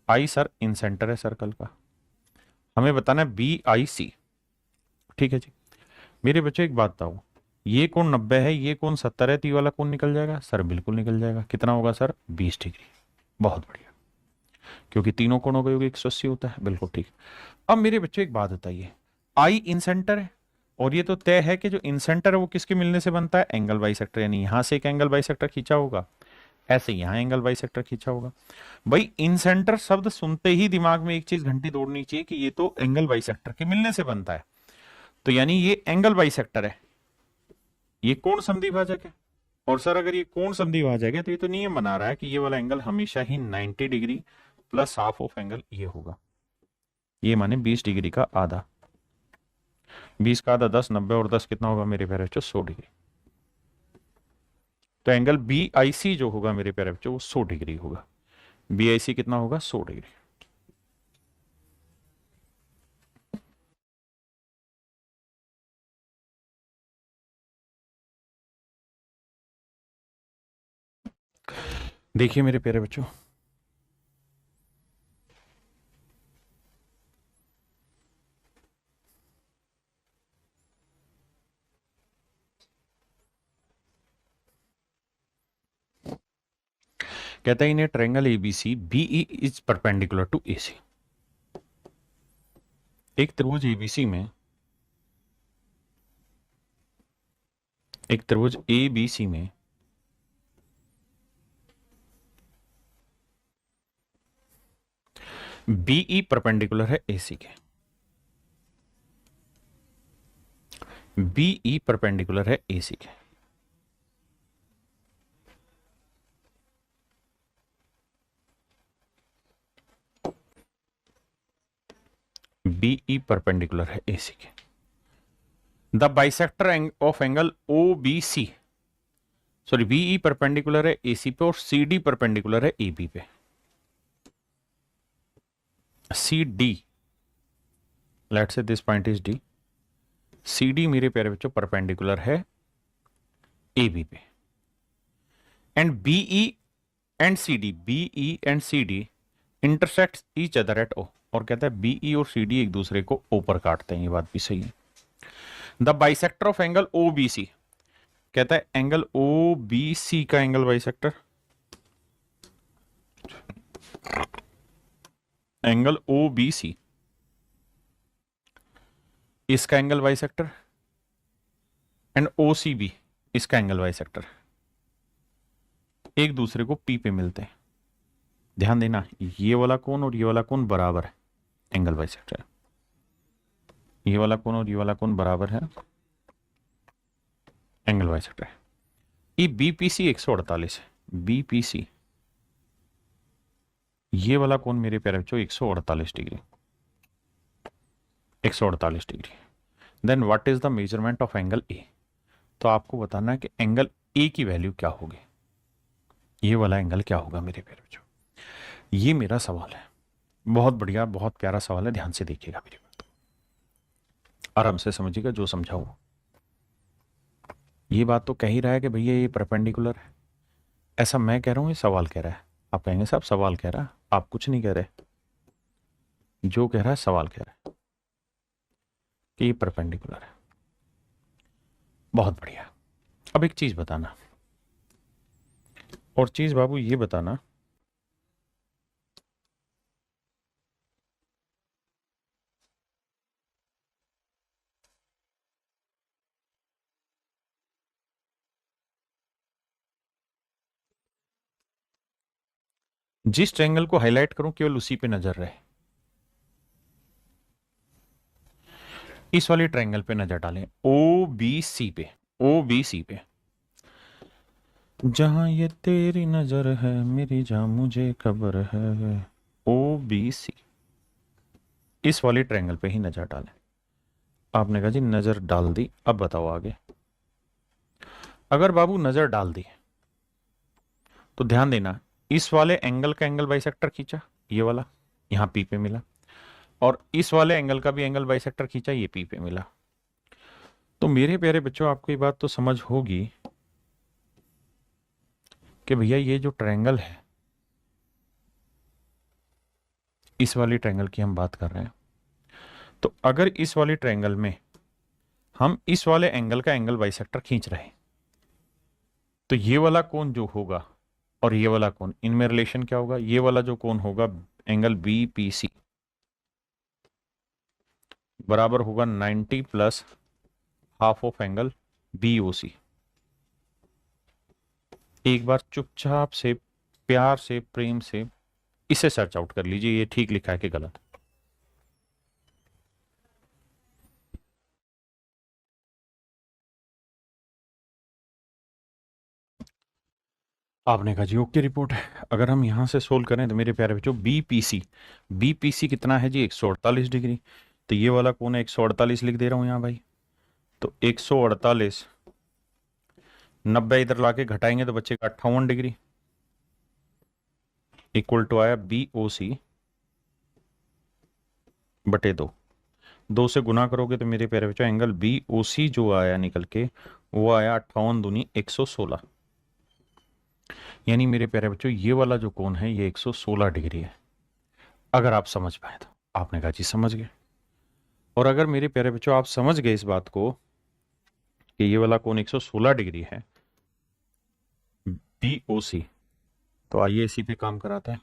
I सर इन सेंटर है सर्कल का। हमें बताना है BIC, ठीक है जी। मेरे बच्चों एक बात बताओ, ये कोण 90 है, ये कोण 70 है, तो ये वाला कोण निकल जाएगा सर, बिल्कुल निकल जाएगा। कितना होगा सर, 20 डिग्री। बहुत बढ़िया, क्योंकि तीनों कोणों का योग 180 होता है, बिल्कुल ठीक। अब मेरे बच्चों एक बात बताइए, आई इन सेंटर है और ये तो तय है कि जो इन सेंटर है वो किसके मिलने से बनता है, एंगल बाइसेक्टर। यानी यहां से एक एंगल बाइसेक्टर खींचा होगा, ऐसे यहां एंगल बाइसेक्टर खींचा होगा। भाई इन सेंटर शब्द सुनते ही दिमाग में एक चीज घंटी दौड़नी चाहिए कि ये तो एंगल बाइसेक्टर के मिलने से बनता है। तो यानी ये एंगल बाइसेक्टर है, ये कोण समद्विभाजक है। और सर अगर ये कोण समद्विभाजक है तो ये तो नियम बना रहा है कि ये वाला एंगल हमेशा ही 90 degree plus half of angle ये होगा। ये माने 20 डिग्री का आधा, 20 का आधा 10, 90 और 10 कितना होगा मेरे प्यारे बच्चों, 100 डिग्री। तो एंगल BIC जो होगा मेरे प्यारे बच्चों वो 100 डिग्री होगा। BIC कितना होगा, 100 डिग्री। देखिए मेरे प्यारे बच्चों, कहता है in a triangle ABC BE is perpendicular to AC। एक त्रिभुज ABC में, एक त्रिभुज ABC में BE परपेंडिकुलर है AC के, BE परपेंडिकुलर है AC के। BE परपेंडिकुलर है AC के। The bisector of angle OBC sorry BE perpendicular है एसी पे और सीडी परपेंडिकुलर है एबी पे। C D, let's say this point is D, C D मेरे प्यारे बच्चों परपेंडिकुलर है ए बी पे, and BE and C D, BE and C D intersect each other at O, और कहता है बीई और सी डी एक दूसरे को ओ पर काटते हैं, ये बात भी सही है। The bisector of angle O B C, कहता है एंगल ओ बी सी का angle bisector, angle O B C इसका angle bisector, and O C B इसका एंगल बाइसेक्टर एक दूसरे को पी पे मिलते हैं। ध्यान देना, ये वाला कोण और ये वाला कोण बराबर है, एंगल बाइसेक्टर। ये वाला कोण और ये वाला कोण बराबर है, एंगल बाइसेक्टर। ये बीपीसी 148 है, बीपीसी ये वाला कोण मेरे प्यारे बच्चों 148 degree, 148 degree. Then what is the measurement of angle A, तो आपको बताना है कि एंगल ए की वैल्यू क्या होगी, ये वाला एंगल क्या होगा मेरे प्यारे बच्चों। ये मेरा सवाल है, बहुत बढ़िया बहुत प्यारा सवाल है, ध्यान से देखिएगा मेरी बात, आराम से समझिएगा जो समझाऊं। ये बात तो कह ही रहा है कि भैया ये परपेंडिकुलर है, ऐसा मैं कह रहा हूं ये सवाल कह रहा है। आप कहेंगे साहब सवाल कह रहा है, आप कुछ नहीं कह रहे, जो कह रहा है सवाल कह रहा है कि ये परपेंडिकुलर है। बहुत बढ़िया। अब एक चीज बताना, और चीज बाबू ये बताना, जिस ट्रायंगल को हाईलाइट करूं केवल उसी पे नजर रहे, इस वाले ट्रायंगल पे नजर डालें, ओ बी सी पे, ओ बी सी पे, जहां ये तेरी नजर है मेरी जान मुझे खबर है, ओ बी सी इस वाले ट्रायंगल पे ही नजर डालें। आपने कहा जी नजर डाल दी, अब बताओ आगे। अगर बाबू नजर डाल दी तो ध्यान देना, इस वाले एंगल का एंगल बाइसेक्टर खींचा, ये वाला यहां पी पे मिला, और इस वाले एंगल का भी एंगल बाइसेक्टर खींचा, ये पी पे मिला। तो मेरे प्यारे बच्चों आपको ये बात तो समझ होगी कि भैया ये जो ट्रायंगल है, इस वाली ट्रायंगल की हम बात कर रहे हैं, तो अगर इस वाली ट्रायंगल में हम इस वाले एंगल का एंगल बाइसेक्टर खींच रहे हैं, तो ये वाला कोण जो होगा और ये वाला कोण, इनमें रिलेशन क्या होगा, ये वाला जो कोण होगा एंगल बी पी सी बराबर होगा 90 plus half of angle B O C. एक बार चुपचाप से प्यार से प्रेम से इसे सर्च आउट कर लीजिए, ये ठीक लिखा है कि गलत। आपने कहा जी ओके रिपोर्ट है। अगर हम यहां से सोल्व करें तो मेरे प्यारे बच्चों बीपीसी कितना है जी 148 डिग्री, तो ये वाला कोण है 148 लिख दे रहा हूं यहां भाई, तो 148 90 इधर लाके घटाएंगे तो बचेगा 58 डिग्री, इक्वल टू आया बी ओ सी बटे 2 से गुना करोगे तो मेरे प्यारे बच्चों एंगल बी ओ सी जो आया निकल के वो आया 58 दूनी 116, यानी मेरे प्यारे बच्चों ये वाला जो कोण है ये 116 डिग्री है। अगर आप समझ पाए तो आपने कहा जी समझ गए, और अगर मेरे प्यारे बच्चों आप समझ गए इस बात को कि ये वाला कोण 116 डिग्री है बी ओ सी, तो आइए इसी पे काम कराते हैं।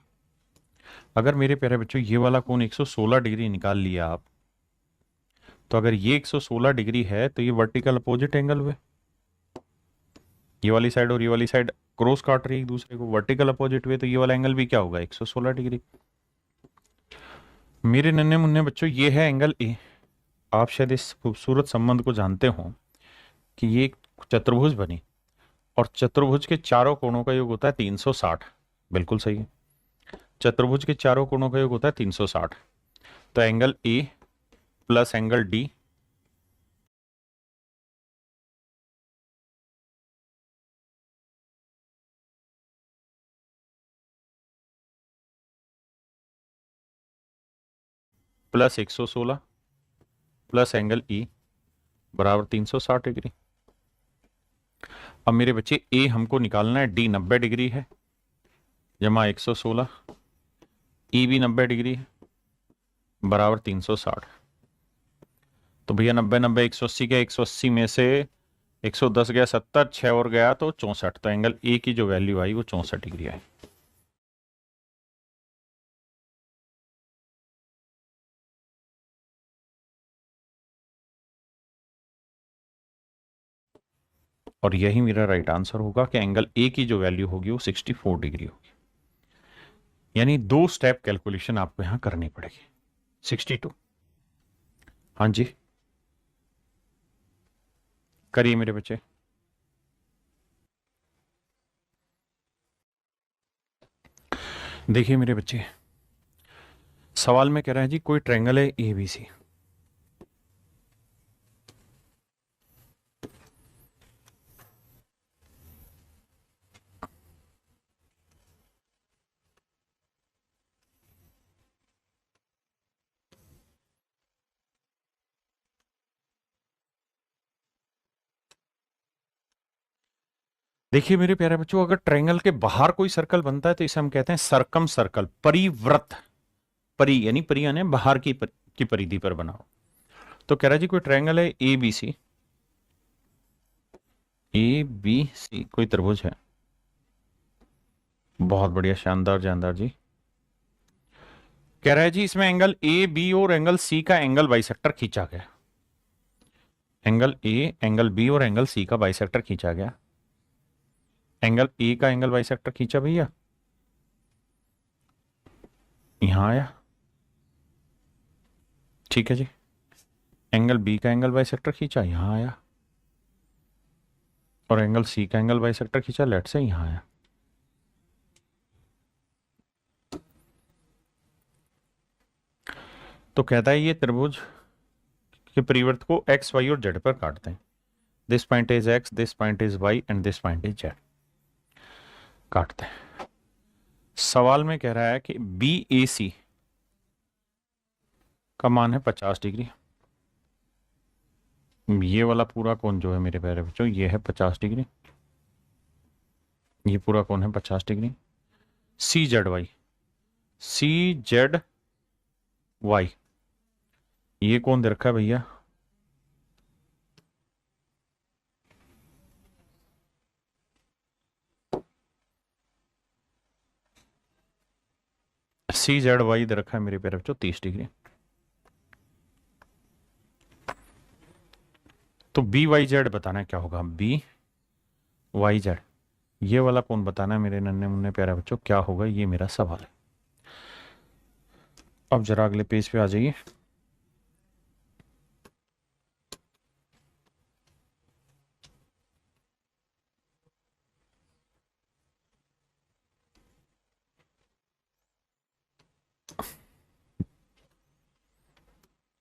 अगर मेरे प्यारे बच्चों ये वाला कोण 116 डिग्री निकाल लिया आप, तो अगर ये 116 डिग्री है तो ये वर्टिकल अपोजिट एंगल हुए, ये वाली साइड और ये वाली साइड क्रॉस काट रही है एक दूसरे को, वर्टिकल अपोजिट हुए, तो ये वाला एंगल भी क्या होगा 116 डिग्री। मेरे नन्हे मुन्ने बच्चों ये है एंगल ए। आप शायद इस खूबसूरत संबंध को जानते हो कि ये एक चतुर्भुज बनी, और चतुर्भुज के चारों कोणों का योग होता है 360, बिल्कुल सही है, चतुर्भुज के चारों कोणों का योग होता है 360, तो angle A plus angle D plus 116 plus angle E बराबर 360 डिग्री। अब मेरे बच्चे ए हमको निकालना है, डी 90 डिग्री है जमा 116, ई भी 90 डिग्री है बराबर 360। तो भैया 90 90 180 गया, 180 में से 110 गया 70, 6 और गया तो 64। तो एंगल ए की जो वैल्यू आई वो 64 डिग्री आई। और यही मेरा राइट आंसर होगा कि एंगल ए की जो वैल्यू होगी वो 64 डिग्री होगी। यानी 2 स्टेप कैलकुलेशन आपको यहां करनी पड़ेगी। 62, हाँ जी करिए मेरे बच्चे। देखिए मेरे बच्चे, सवाल में कह रहा है जी कोई ट्रायंगल है ए बी सी। देखिए मेरे प्यारे बच्चों, अगर ट्रायंगल के बाहर कोई सर्कल बनता है तो इसे हम कहते हैं सरकम सर्कल, परिव्रत। परी यानी परी यानी बाहर की परिधि पर बना हो। तो कह रहा है जी कोई ट्रायंगल है A B C, A B सी कोई त्रिभुज है। बहुत बढ़िया, शानदार जानदार जी। कह रहा है जी इसमें एंगल ए बी और एंगल सी का एंगल बाइसेक्टर खींचा गया। एंगल ए, एंगल बी और एंगल सी का बाइसेक्टर खींचा गया। एंगल ए का एंगल बाइसेक्टर खींचा भैया, यहां आया, ठीक है जी। एंगल बी का एंगल बाइसेक्टर खींचा, यहां आया। और एंगल सी का एंगल बाइसेक्टर खींचा, लेट से यहां आया। तो कहता है ये त्रिभुज के परिवर्त को एक्स वाई और जेड पर काटते हैं। This point is X, this point is Y and this point is Z. काटते हैं। सवाल में कह रहा है कि बी ए सी का मान है 50 डिग्री। ये वाला पूरा कोण जो है मेरे प्यारे बच्चों ये है 50 डिग्री। ये पूरा कोण है 50 डिग्री। सी जेड वाई, सी जेड वाई ये कोण दे रखा है भैया, सी जेड वाई दे रखा है मेरे प्यारे बच्चों 30 डिग्री। तो बी वाई जेड बताना है क्या होगा, बी वाई जेड ये वाला कौन बताना है मेरे नन्हे मुन्ने प्यारे बच्चों, क्या होगा, ये मेरा सवाल है। अब जरा अगले पेज पे आ जाइए।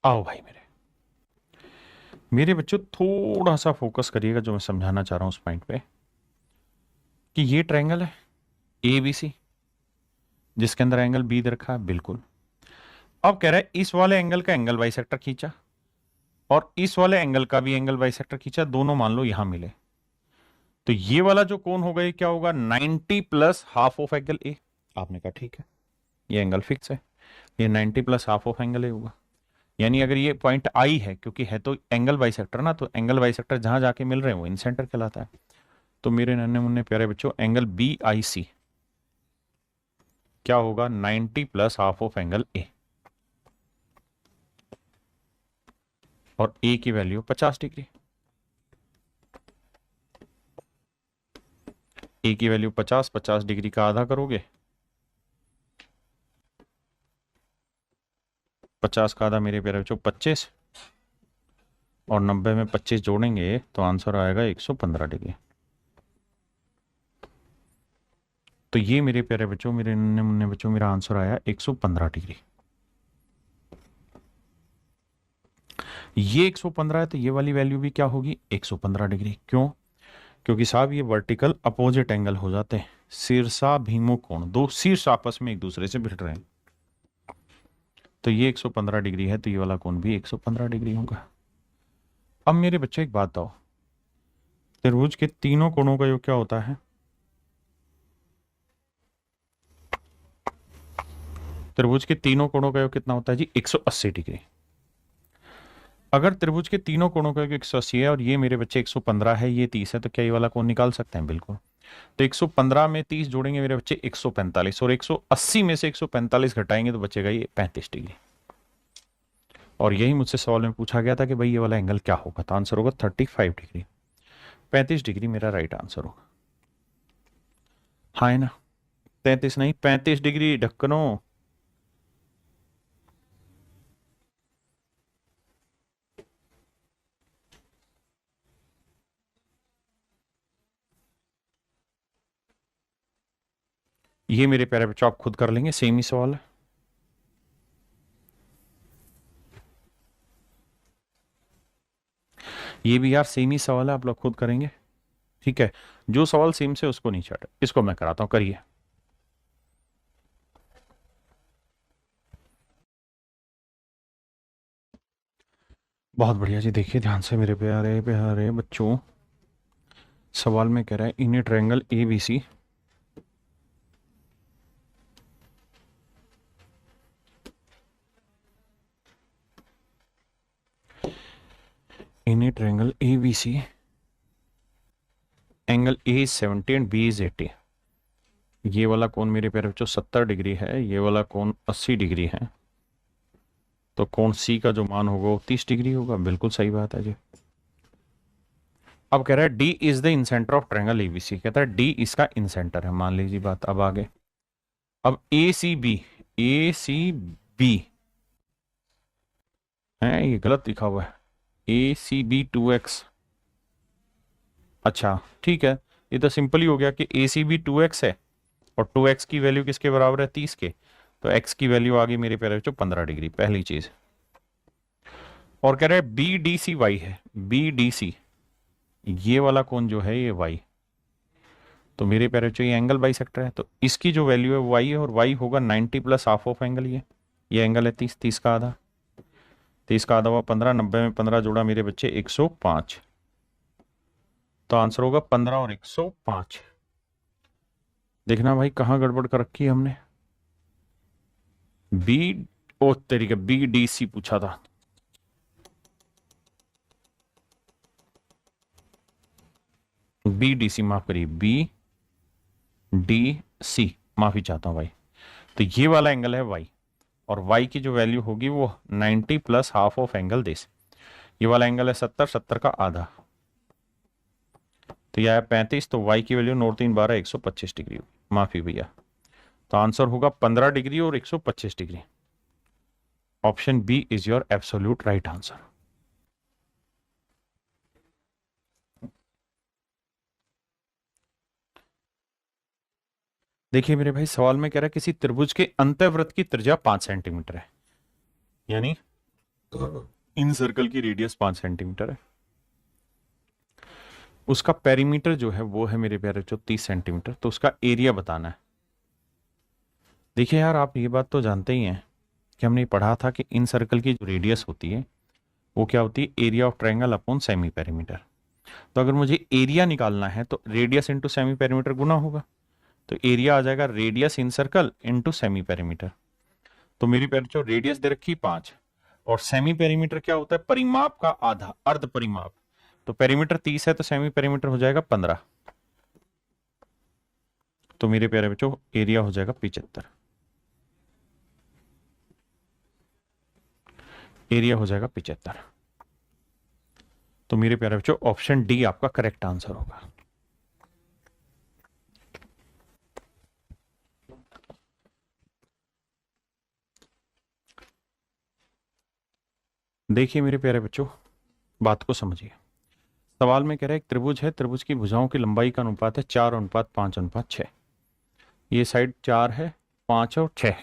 आओ भाई मेरे बच्चों थोड़ा सा फोकस करिएगा जो मैं समझाना चाह रहा हूं उस पॉइंट पे, कि ये ट्रायंगल है ए बी सी जिसके अंदर एंगल बी दे रखा है, बिल्कुल। अब कह रहा है इस वाले एंगल का एंगल बाइसेक्टर खींचा और इस वाले एंगल का भी एंगल बाइसेक्टर खींचा, दोनों मान लो यहां मिले। तो ये वाला जो कोण होगा ये क्या होगा, 90 प्लस हाफ ऑफ एंगल ए। आपने कहा ठीक है, ये एंगल फिक्स है, ये 90 प्लस हाफ ऑफ एंगल ए होगा। यानी अगर ये पॉइंट आई है, क्योंकि है तो एंगल बाइसेक्टर ना, तो एंगल बाइसेक्टर जहां जाके मिल रहे हैं वो इन सेंटर कहलाता है। तो मेरे नन्हे मुन्ने प्यारे बच्चों एंगल बी आई सी क्या होगा, 90 प्लस हाफ ऑफ एंगल ए, और ए की वैल्यू 50 डिग्री। ए की वैल्यू 50, 50 डिग्री का आधा करोगे, 50 का आधा मेरे प्यारे बच्चों 25, और 90 में 25 जोड़ेंगे तो आंसर आएगा 115 डिग्री। तो ये मेरे प्यारे बच्चों, मेरे नन्हे मुन्ने बच्चों, मेरा आंसर आया 115 डिग्री। ये 115 है तो ये वाली वैल्यू भी क्या होगी, 115 डिग्री। क्यों, क्योंकि साहब ये वर्टिकल अपोजिट एंगल हो जाते हैं, शीर्षाभिमुख कोण, दो शीर्ष आपस में एक दूसरे से भिड़ रहे हैं। तो ये 115 डिग्री है, तो ये वाला कोण भी 115 डिग्री होगा। अब मेरे बच्चे एक बात बताओ, त्रिभुज के तीनों कोणों का योग क्या होता है? त्रिभुज के तीनों कोणों का योग कितना होता है जी? 180 डिग्री। अगर त्रिभुज के तीनों कोणों का योग 180 है और ये मेरे बच्चे 115 है, ये 30 है, तो क्या ये वाला कोण निकाल सकते हैं? बिल्कुल। तो 115 में 30 जोड़ेंगे मेरे बच्चे 145, और 180 में से 145 घटाएंगे तो बचेगा ये 35 डिग्री। और यही मुझसे सवाल में पूछा गया था कि भाई ये वाला एंगल क्या होगा, तो आंसर होगा 35 डिग्री। 35 डिग्री मेरा राइट आंसर होगा। हाँ है ना? 33 नहीं, 35 डिग्री ढक्कनों। ये मेरे प्यारे बच्चों आप खुद कर लेंगे, सेम ही सवाल है। ये भी यार सेम ही सवाल है, आप लोग खुद करेंगे, ठीक है? जो सवाल सेम से उसको नहीं छाटे, इसको मैं कराता हूं, करिए। बहुत बढ़िया जी, देखिए ध्यान से मेरे प्यारे प्यारे बच्चों, सवाल में कह रहा है in a triangle A B C in a triangle A B C angle A is 70 and B is 80। ये वाला कोण मेरे प्यारे बच्चों 70 डिग्री है, ये वाला कोण 80 डिग्री है, तो कोण सी का जो मान होगा वो 30 डिग्री होगा। बिल्कुल सही बात है जी। अब कह रहा है D is the incentre of triangle ABC, कहता है डी इसका इंसेंटर है, मान लीजिए बात। अब आगे, अब ए सी बी है, ये गलत लिखा हुआ है, ए सी बी 2x। अच्छा ठीक है, ये तो सिंपल ही हो गया कि ए सी बी 2x है और 2x की वैल्यू किसके बराबर है? 30 के, तो x की वैल्यू आ गई मेरे प्यारे बच्चों 15 डिग्री, पहली चीज। और कह रहा है बी डी सी वाई है, बी डी सी ये वाला कोण जो है ये y, तो मेरे प्यारे बच्चों ये एंगल बाइसेक्टर है, तो इसकी जो वैल्यू है वो y है, और y होगा 90 प्लस हाफ ऑफ एंगल। ये एंगल है 30, 30 का आधा, 30 का आधा हुआ 15, 90 में 15 जोड़ा मेरे बच्चे 105, तो आंसर होगा 15 और 105। देखना भाई कहाँ गड़बड़ कर रखी है हमने। बी, ओ तरीके बी डी सी पूछा था, बी डी सी माफ करिए, बी डी सी, माफी चाहता हूं भाई। तो ये वाला एंगल है y, और y की जो वैल्यू होगी वो 90 plus half of angle this. ये वाला एंगल है 70, 70 का आधा, तो यह है 35, तो y की वैल्यू 9 3 12 125 डिग्री होगी। माफी भैया, तो आंसर होगा 15 डिग्री और 125 degree. Option B is your absolute right answer. देखिए मेरे भाई, सवाल में कह रहा है किसी त्रिभुज के अंतःवृत्त की त्रिज्या 5 सेंटीमीटर है, यानी इन सर्कल की रेडियस 5 सेंटीमीटर है, उसका पेरीमीटर जो है वो है मेरे प्यारे जो 30 सेंटीमीटर, तो उसका एरिया बताना है। देखिए यार, आप ये बात तो जानते ही हैं कि हमने पढ़ा था कि इन सर्कल की जो रेडियस होती है वो क्या होती है? Area of triangle upon semi perimeter. तो अगर मुझे एरिया निकालना है तो रेडियस इंटू सेमी पेरीमीटर गुना होगा, तो एरिया आ जाएगा रेडियस इन सर्कल इंटू सेमी पेरीमीटर। तो मेरी पैर जो रेडियस दे रखी 5, और सेमी पेरीमीटर क्या होता है? परिमाप का आधा, अर्ध परिमाप। तो पेरीमीटर 30 है तो सेमी पेरीमीटर हो जाएगा 15, तो मेरे प्यारे बच्चों एरिया हो जाएगा 75, एरिया हो जाएगा 75। तो मेरे प्यारे बच्चों ऑप्शन डी आपका करेक्ट आंसर होगा। देखिए मेरे प्यारे बच्चों, बात को समझिए। सवाल में कह रहा है एक त्रिभुज है, त्रिभुज की भुजाओं की लंबाई का अनुपात है 4:5:6। ये साइड 4 है, 5 और 6,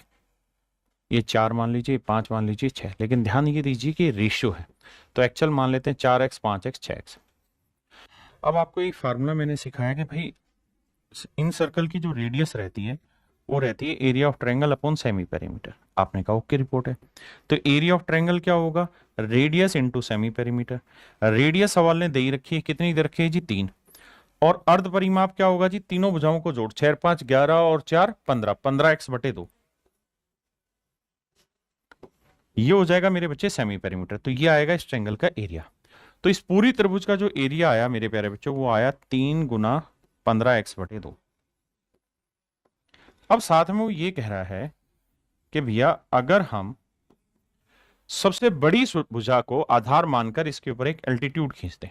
ये 4 मान लीजिए, 5 मान लीजिए, 6, लेकिन ध्यान ये दीजिए कि रेशियो है, तो एक्चुअल मान लेते हैं 4x 5x 6x। अब आपको एक फार्मूला मैंने सिखाया कि भाई इन सर्कल की जो रेडियस रहती है वो रहती है area of triangle upon semi perimeter. आपने कहा ओके रिपोर्ट है। तो एरिया ऑफ ट्रायंगल क्या होगा, radius into semi perimeter. Radius सवाल ने दे ही रखी है, कितनी दे रखी है जी 3। और अर्ध परिमाप क्या होगा जी, तीनों भुजाओं को जोड़, 6 5 11 और 4 15, 15x/2 ये हो जाएगा मेरे बच्चे सेमी पेरीमीटर। तो ये आएगा इस ट्रायंगल का एरिया। तो इस पूरी त्रिभुज का जो एरिया आया मेरे प्यारे बच्चों, वो आया 3 गुना 15x/2। अब साथ में वो ये कह रहा है कि भैया अगर हम सबसे बड़ी भुजा को आधार मानकर इसके ऊपर एक एल्टीट्यूड खींच दें,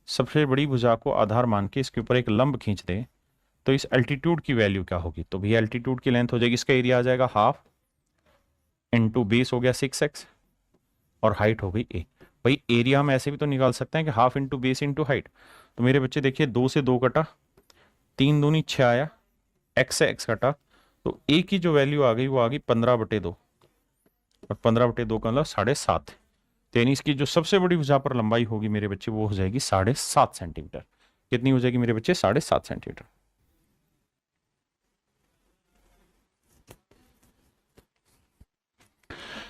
सबसे बड़ी भुजा को आधार मान के इसके ऊपर एक लंब खींच दें, तो इस एल्टीट्यूड की वैल्यू क्या होगी। तो भैया एल्टीट्यूड की लेंथ हो जाएगी, इसका एरिया आ जाएगा हाफ इंटू बेस हो गया 6x और हाइट हो गई a। भाई एरिया हम ऐसे भी तो निकाल सकते हैं कि half into base into height. तो मेरे बच्चे देखिए 2 से 2 कटा, 3 दूनी 6 आया, x से x कटा, तो a की जो वैल्यू आ गई वो आ गई 15/2 और 15/2 का मतलब 7.5। तो यानी इसकी जो सबसे बड़ी भुजा पर लंबाई होगी मेरे बच्चे वो हो जाएगी 7.5 सेंटीमीटर। कितनी हो जाएगी मेरे बच्चे, 7.5 सेंटीमीटर।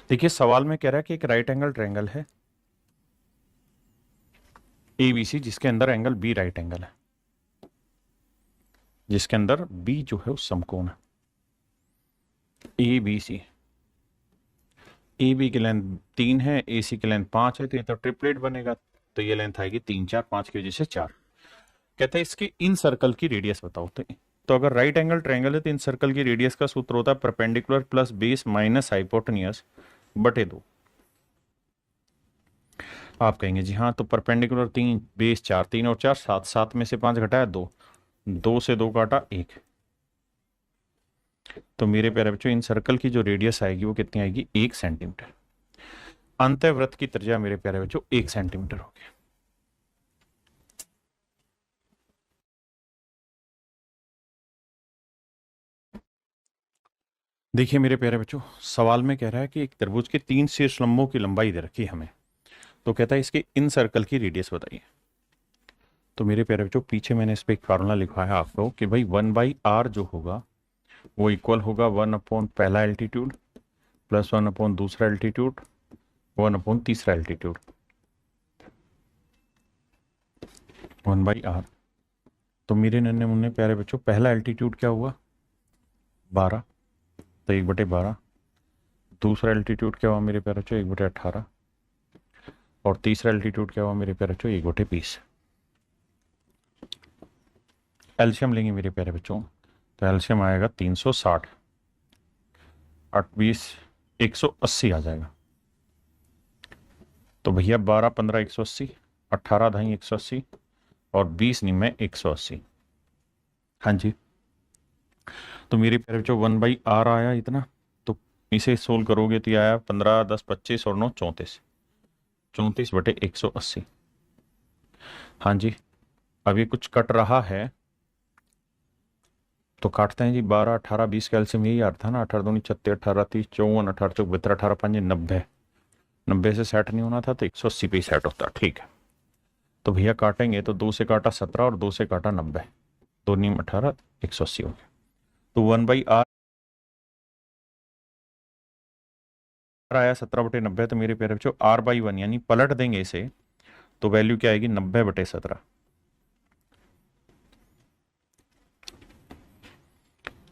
देखिए सवाल में कह रहा है कि एक राइट एंगल ट्रायंगल है ABC जिसके अंदर एंगल B राइट एंगल है, जिसके अंदर B जो है वो समकोण है ABC। AB की लेंथ 3 है, AC की लेंथ 5 है, तो ये तो ट्रिपलेट बनेगा। तो ये लेंथ आएगी 3 4, 5 की वजह से 4। कहते हैं इसके इन सर्कल की रेडियस बताओ। तो अगर राइट एंगल ट्रायंगल है तो इन सर्कल की रेडियस का सूत्र होता है perpendicular plus base minus hypotenuse बटे 2। आप कहेंगे जी हाँ, तो परपेंडिकुलर 3, बेस 4, 3 और 4 7, 7 में से 5 घटाया 2, 2 से 2 काटा 1। तो मेरे प्यारे बच्चों इन सर्कल की जो रेडियस आएगी वो कितनी आएगी, 1 सेंटीमीटर। अंतःवृत्त की त्रिज्या मेरे प्यारे बच्चों 1 सेंटीमीटर होगी। देखिए मेरे प्यारे बच्चों सवाल में कह रहा है कि एक त्रिभुज के 3 शीर्ष लंबों की लंबाई दे रखी है हमें, तो कहता है इसके इन सर्कल की रेडियस बताइए। तो मेरे प्यारे बच्चों पीछे मैंने इस पर एक फार्मूला लिखा है आपको कि भाई 1/r जो होगा वो इक्वल होगा 1/, पहला एल्टीट्यूड प्लस 1/, दूसरा एल्टीट्यूड 1/, तीसरा एल्टीट्यूड 1/r। तो मेरे नन्हे मुन्ने प्यारे बच्चों पहला एल्टीट्यूड क्या हुआ 12, तो 1/12। दूसरा एल्टीट्यूड क्या हुआ मेरे प्यारे बच्चों 1/18 और तीसरा एल्टीट्यूड क्या हुआ मेरे प्यारे बच्चों 1/20। एल्शियम लेंगे मेरे प्यारे बच्चों, तो एल्शियम आएगा 360, 8 20 180 आ जाएगा। तो भैया 12 15 180, 18 ढाई 180 और 20 निमे 180। हाँ जी, तो मेरे प्यारे बच्चों 1/r आया इतना, तो इसे सोल्व करोगे तो ये आया 15 10 25 और 9 34, 34/180। हाँ जी, अब ये कुछ कट रहा है तो काटते हैं जी। 12 18 20 का एलसीएम यही आ रहा था ना, 18 दूनी 36, 18 30 54, 18 चौक 72, 18 5 90, 90 से सेट नहीं होना था तो 180 पे सेट होता। ठीक है, तो भैया काटेंगे तो 2 से काटा 17 और 2 से काटा 90, 2 नीम 18, 180 हो गया। तो 1/r आया 17/90। तो मेरे प्यारे बच्चों r/1 यानी पलट देंगे इसे तो वैल्यू क्या आएगी 90/17।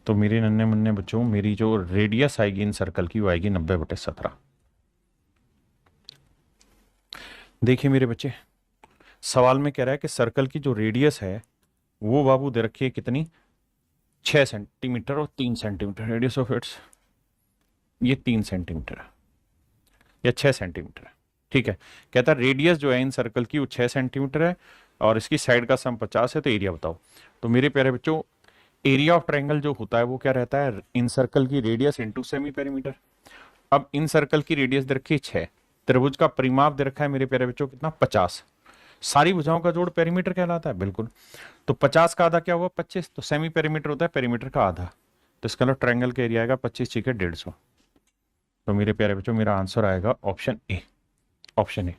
तो मेरे नन्हे मुन्ने बच्चों मेरी जो रेडियस आएगी इन सर्कल की वो आएगी 90/17। देखिए मेरे बच्चे सवाल में कह रहा है कि सर्कल की जो रेडियस है वो बाबू दे रखी है कितनी, 6 सेंटीमीटर और 3 सेंटीमीटर। रेडियस ऑफ इट्स ये 3 सेंटीमीटर है या 6 सेंटीमीटर है। ठीक है, कहता है रेडियस जो है इन सर्कल की वो 6 सेंटीमीटर है और इसकी साइड का सम 50 है, तो एरिया बताओ। तो मेरे प्यारे बच्चों एरिया ऑफ ट्रायंगल जो होता है वो क्या रहता है, इन सर्कल की रेडियस इंटू सेमी पेरीमीटर। अब इन सर्कल की रेडियस दे रखी है 6, त्रिभुज का परिमाप दे रखा है मेरे प्यारे बच्चों कितना 50, सारी भुजाओं का जोड़ पेरीमीटर कहलाता है बिल्कुल। तो 50 का आधा क्या हुआ 25, तो सेमी पेरीमीटर होता है पेरीमीटर का आधा, तो इसका मतलब ट्रायंगल का एरिया आएगा 25 ठीक है 150। तो मेरे प्यारे बच्चों मेरा आंसर आएगा ऑप्शन ए, ऑप्शन ए।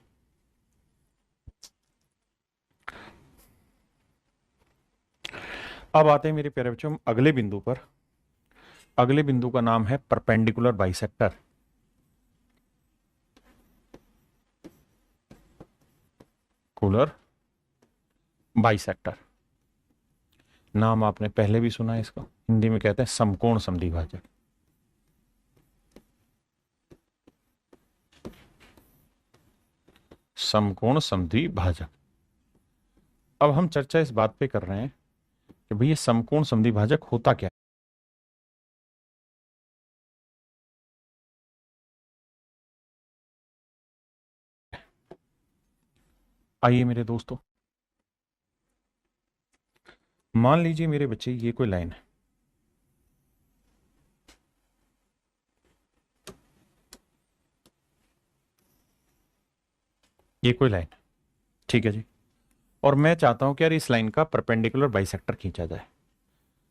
अब आते हैं मेरे प्यारे बच्चों अगले बिंदु पर अगले बिंदु का नाम है परपेंडिकुलर बाइसेक्टर। कुलर बाइसेक्टर नाम आपने पहले भी सुना है इसका, हिंदी में कहते हैं समकोण समद्विभाजक। समकोण समद्विभाजक। अब हम चर्चा इस बात पे कर रहे हैं कि भाई ये समकोण समद्विभाजक होता क्या है। आइए मेरे दोस्तों, मान लीजिए मेरे बच्चे ये कोई लाइन है, ये कोई लाइन है, ठीक है जी, और मैं चाहता हूं कि यार इस लाइन का परपेंडिकुलर बाइसेक्टर खींचा जाए,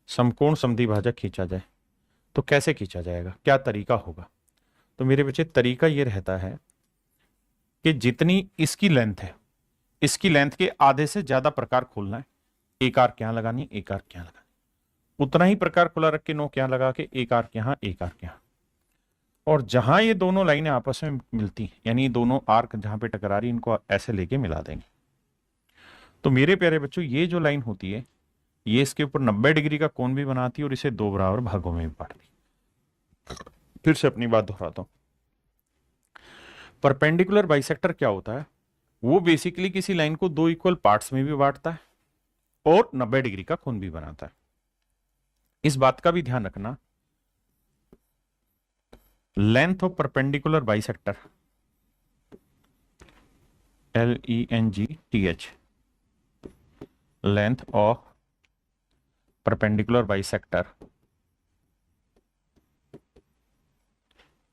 समकोण समद्विभाजक खींचा जाए। तो कैसे खींचा जाएगा, क्या तरीका होगा? तो मेरे बच्चे तरीका ये रहता है कि जितनी इसकी लेंथ है, इसकी लेंथ के आधे से ज्यादा प्रकार खोलना है। एक आर्क यहां लगानी, एक आर्क यहां लगानी, उतना ही प्रकार खुला रख के नोक यहां लगा के एक आर्क यहां, एक आर्क यहां। और जहां ये दोनों लाइनें आपस में मिलती हैं, यानी दोनों आर्क जहां पे टकरा रही, इनको ऐसे लेके मिला देंगे। तो मेरे प्यारे बच्चों, ये जो लाइन होती है, ये इसके ऊपर 90 डिग्री का कोण भी बनाती है और इसे दो बराबर भागों में भी बांटती है। फिर से अपनी बात दोहराता हूं, परपेंडिकुलर बाइसेक्टर क्या होता है? वो बेसिकली किसी लाइन को दो इक्वल पार्ट्स में भी बांटता है और 90 डिग्री का कोण भी बनाता है। इस बात का भी ध्यान रखना, length of perpendicular bisector, LENGTH, length of perpendicular bisector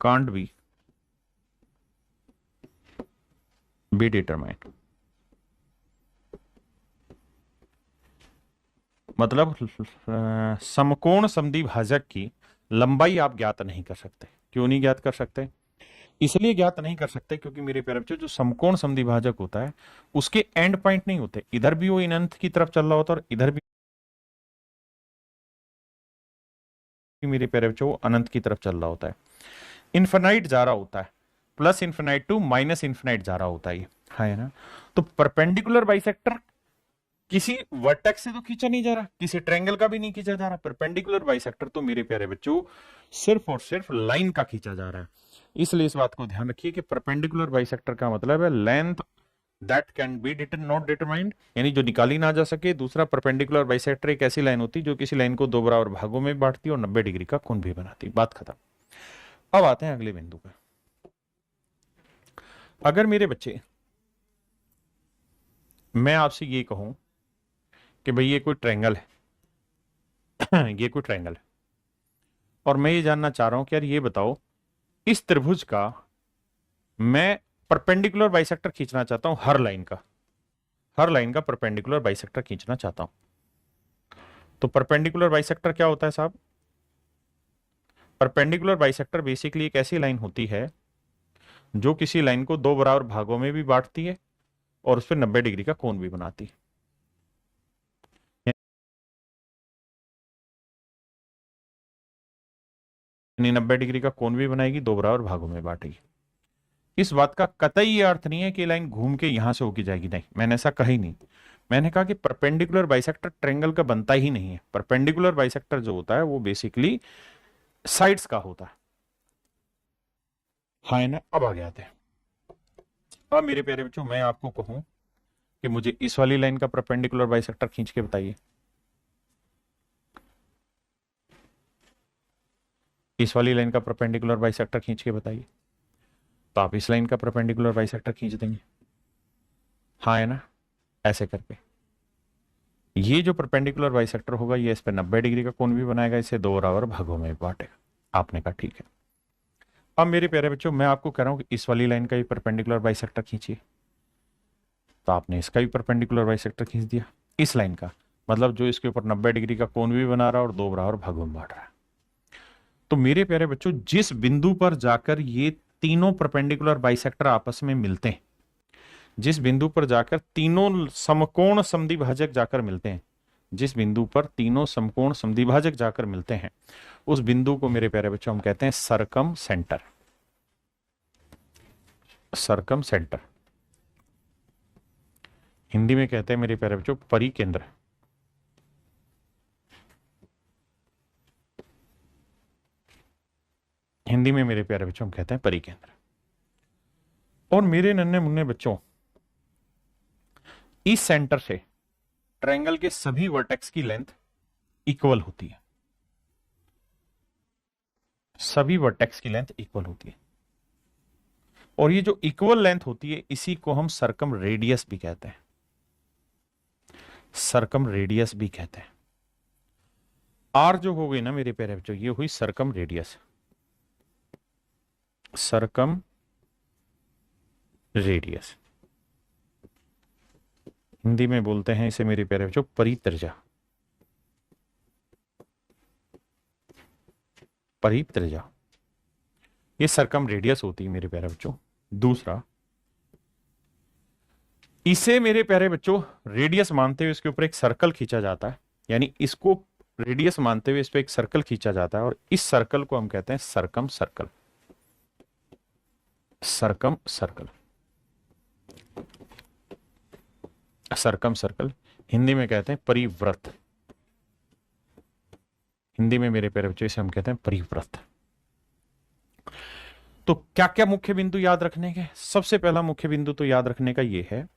can't be determined। मतलब समकोण समद्विभाजक की लंबाई आप ज्ञात नहीं कर सकते। क्यों नहीं ज्ञात कर सकते? इसलिए ज्ञात नहीं कर सकते क्योंकि मेरे प्यारे बच्चों, जो समकोण समद्विभाजक होता है उसके एंड पॉइंट नहीं होते। इधर भी वो अनंत की तरफ चल रहा होता है और इधर भी मेरे प्यारे बच्चों वो अनंत की तरफ चल रहा होता है। इन्फिनाइट जा रहा होता है, plus infinite to minus infinite जा रहा होता है, है ना। तो परपेंडिकुलर बाइसेक्टर किसी वर्टेक्स से तो खींचा नहीं जा रहा, किसी ट्रायंगल का भी नहीं खींचा जा रहा। परपेंडिकुलर बाइसेक्टर तो मेरे प्यारे बच्चों सिर्फ और सिर्फ लाइन का खींचा जा रहा है। इसलिए इस बात को ध्यान रखिए कि परपेंडिकुलर बाइसेक्टर का मतलब है length that can be not determined, यानी जो निकाली ना जा सके। दूसरा, परपेंडिकुलर बाइसेक्टर एक ऐसी लाइन होती है जो किसी लाइन को दो बराबर भागों में बांटती है और 90 डिग्री का कोण भी बनाती। बात खत्म। अब आते हैं अगले बिंदु पर। अगर मेरे बच्चे मैं आपसे ये कहूं कि भाई ये कोई ट्रायंगल है ये कोई ट्रायंगल है, और मैं ये जानना चाह रहा हूं कि यार ये बताओ, इस त्रिभुज का मैं परपेंडिकुलर बाइसेक्टर खींचना चाहता हूं, हर लाइन का परपेंडिकुलर बाइसेक्टर खींचना चाहता हूं। तो परपेंडिकुलर बाइसेक्टर क्या होता है साहब? परपेंडिकुलर बाइसेक्टर बेसिकली एक ऐसी लाइन होती है जो किसी लाइन को दो बराबर भागों में भी बांटती है और उस पर 90 डिग्री का कोण भी बनाती है। 90 डिग्री का कोण भी बनाएगी, दो बराबर भागों में बांटेगी। इस बात का कतई ये अर्थ नहीं है कि लाइन घूम के यहां से होके जाएगी, नहीं, मैंने ऐसा कहा ही नहीं। मैंने कहा कि परपेंडिकुलर बाइसेक्टर ट्रायंगल का बनता ही नहीं है। परपेंडिकुलर बाइसेक्टर जो होता है वो बेसिकली साइड्स का होता है, हाँ ना। अब आ गया थे। अब मेरे प्यारे बच्चों, मैं आपको कहूं कि मुझे इस वाली लाइन का परपेंडिकुलर बाइसेक्टर खींच के बताइए, इस वाली लाइन का परपेंडिकुलर बाइसेक्टर खींच के बताइए। तो आप इस लाइन का परपेंडिकुलर बाइसेक्टर खींच देंगे, हाँ है ना, ऐसे करके। ये जो परपेंडिकुलर बाइसेक्टर होगा ये इस पे 90 डिग्री का कोण भी बनाएगा, इसे दो बराबर भागों में बांटेगा। आपने कहा ठीक है। अब मेरे प्यारे बच्चों, मैं आपको कह रहा हूं कि इस वाली लाइन का भी परपेंडिकुलर बाइसेक्टर खींचिए। तो आपने इसका भी परपेंडिकुलर बाइसेक्टर खींच दिया, इस लाइन का, मतलब जो इसके ऊपर 90 डिग्री का कोण भी बना रहा है और दो बराबर भागों में बांट रहा है। तो मेरे प्यारे बच्चों, जिस बिंदु पर जाकर ये तीनों परपेंडिकुलर बाइसेक्टर आपस में मिलते हैं, जिस बिंदु पर जाकर तीनों समकोण समद्विभाजक जाकर मिलते हैं, जिस बिंदु पर तीनों समकोण समद्विभाजक जाकर मिलते हैं उस बिंदु को मेरे प्यारे बच्चों हम कहते हैं सरकम सेंटर। सरकम सेंटर हिंदी में कहते हैं मेरे प्यारे बच्चों परिकेंद्र। हिंदी में मेरे प्यारे बच्चों हम कहते हैं परिकेंद्र। और मेरे नन्हे मुन्ने बच्चों, इस सेंटर से ट्रायंगल के सभी वर्टेक्स की लेंथ इक्वल होती है। सभी वर्टेक्स की लेंथ इक्वल होती है और ये जो इक्वल लेंथ होती है इसी को हम सरकम रेडियस भी कहते हैं। सरकम रेडियस भी कहते हैं। आर जो हो गई ना मेरे प्यारे बच्चों, ये हुई सरकम रेडियस। सरकम रेडियस हिंदी में बोलते हैं इसे मेरे प्यारे बच्चों परित्रिज्या। परित्रिज्या ये सरकम रेडियस होती है मेरे प्यारे बच्चों। दूसरा, इसे मेरे प्यारे बच्चों रेडियस मानते हुए इसके ऊपर एक सर्कल खींचा जाता है, यानी इसको रेडियस मानते हुए इस पे एक सर्कल खींचा जाता है और इस सर्कल को हम कहते हैं सरकम सर्कल। सरकम सर्कल। सरकम सर्कल हिंदी में कहते हैं परिवृत्त। हिंदी में मेरे प्यारे बच्चों इसे हम कहते हैं परिवृत्त। तो क्या क्या मुख्य बिंदु याद रखने के? सबसे पहला मुख्य बिंदु तो याद रखने का यह है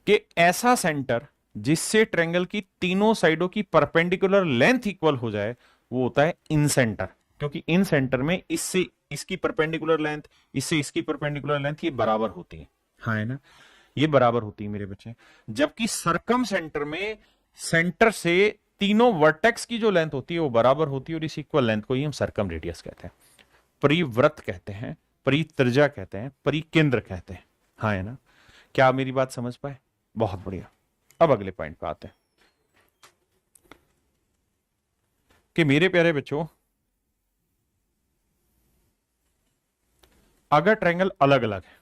कि ऐसा सेंटर जिससे ट्रायंगल की तीनों साइडों की परपेंडिकुलर लेंथ इक्वल हो जाए वो होता है इन सेंटर, क्योंकि इन सेंटर में इससे इसकी परपेंडिकुलर लेंथ, इससे इसकी परपेंडिकुलर लेंथ ये बराबर होती है। हाँ है ना, ये बराबर होती है मेरे बच्चे। जबकि सरकम सेंटर में सेंटर से तीनों वर्टेक्स की जो लेंथ होती है वो बराबर होती है और इस इक्वल लेंथ को ही हम सरकम रेडियस कहते हैं, परिवृत्त कहते हैं, परित्रिज्या कहते हैं, परिकेंद्र कहते हैं। हाँ है ना, क्या आप मेरी बात समझ पाए? बहुत बढ़िया। अब अगले पॉइंट पे आते हैं कि मेरे प्यारे बच्चों, अगर ट्रायंगल अलग अलग है,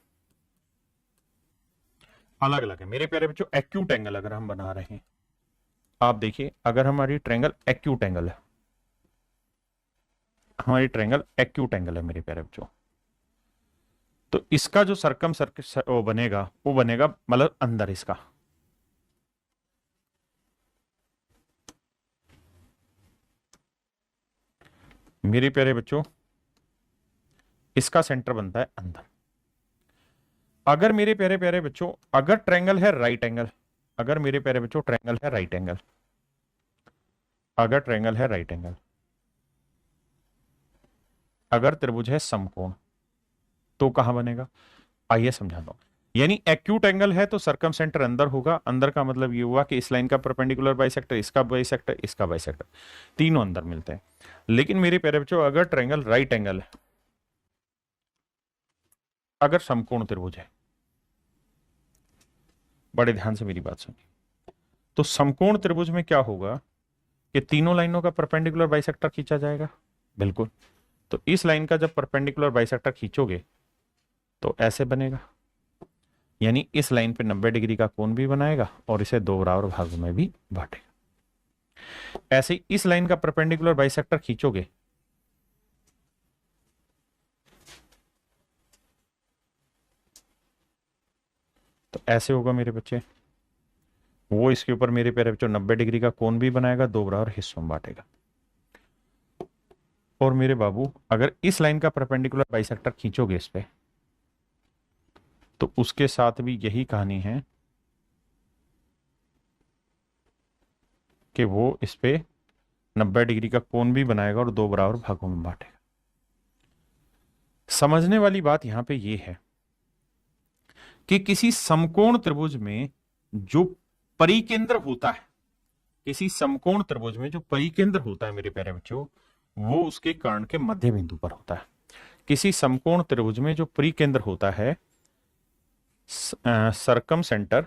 अलग अलग है मेरे प्यारे बच्चों, एक्यूट एंगल अगर हम बना रहे हैं, आप देखिए अगर हमारी ट्रायंगल एक्यूट एंगल है, हमारी ट्रायंगल एक्यूट एंगल है मेरे प्यारे बच्चों, तो इसका जो सरकम सर्कल वो बनेगा मतलब अंदर इसका। मेरे प्यारे बच्चों इसका सेंटर बनता है अंदर। अगर मेरे प्यारे प्यारे बच्चों अगर ट्रायंगल है राइट एंगल, अगर मेरे प्यारे बच्चों ट्रायंगल है राइट एंगल, अगर ट्रायंगल है राइट एंगल, अगर त्रिभुज है समकोण, तो कहां बनेगा? आइए समझा दो। यानी एक्यूट एंगल है तो सरकम सेंटर अंदर होगा। अंदर का मतलब ये हुआ कि इस लाइन का परपेंडिकुलर बाइसेक्टर, इसका बाइसेक्टर, इसका बाइसेक्टर, तीनों अंदर मिलते हैं। लेकिन मेरे प्यारे बच्चों अगर ट्रायंगल राइट एंगल है, अगर समकोण त्रिभुज है, बड़े ध्यान से मेरी बात सुनिए, तो समकोण त्रिभुज में क्या होगा कि तीनों लाइनों का परपेंडिकुलर बाइसेक्टर खींचा जाएगा। बिल्कुल। तो इस लाइन का जब परपेंडिकुलर बाइसेक्टर खींचोगे तो ऐसे बनेगा, यानी इस लाइन पे 90 डिग्री का कोण भी बनाएगा और इसे दो बराबर भागों में भी बांटेगा। ऐसे ही इस लाइन का परपेंडिकुलर बाइसेक्टर खींचोगे तो ऐसे होगा मेरे बच्चे, वो इसके ऊपर मेरे प्यारे बच्चों 90 डिग्री का कोण भी बनाएगा, दो बराबर हिस्सों में बांटेगा। और मेरे बाबू अगर इस लाइन का परपेंडिकुलर बाइसेक्टर खींचोगे इस पे तो उसके साथ भी यही कहानी है कि वो इस पे 90 डिग्री का कोण भी बनाएगा और दो बराबर भागों में बांटेगा। समझने वाली बात यहां पे ये है कि किसी समकोण त्रिभुज में जो परिकेंद्र होता है, किसी समकोण त्रिभुज में जो परिकेंद्र होता है मेरे प्यारे बच्चों, वो उसके कर्ण के मध्य बिंदु पर होता है। किसी समकोण त्रिभुज में जो परिकेंद्र होता है, सरकम सेंटर,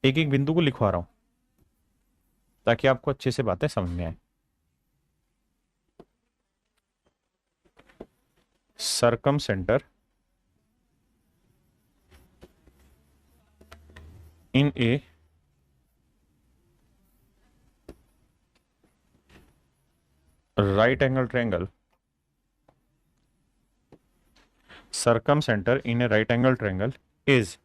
एक एक बिंदु को लिखवा रहा हूं ताकि आपको अच्छे से बातें समझ में आए। सरकम centre in A right angle triangle, circumcenter in a right angle triangle is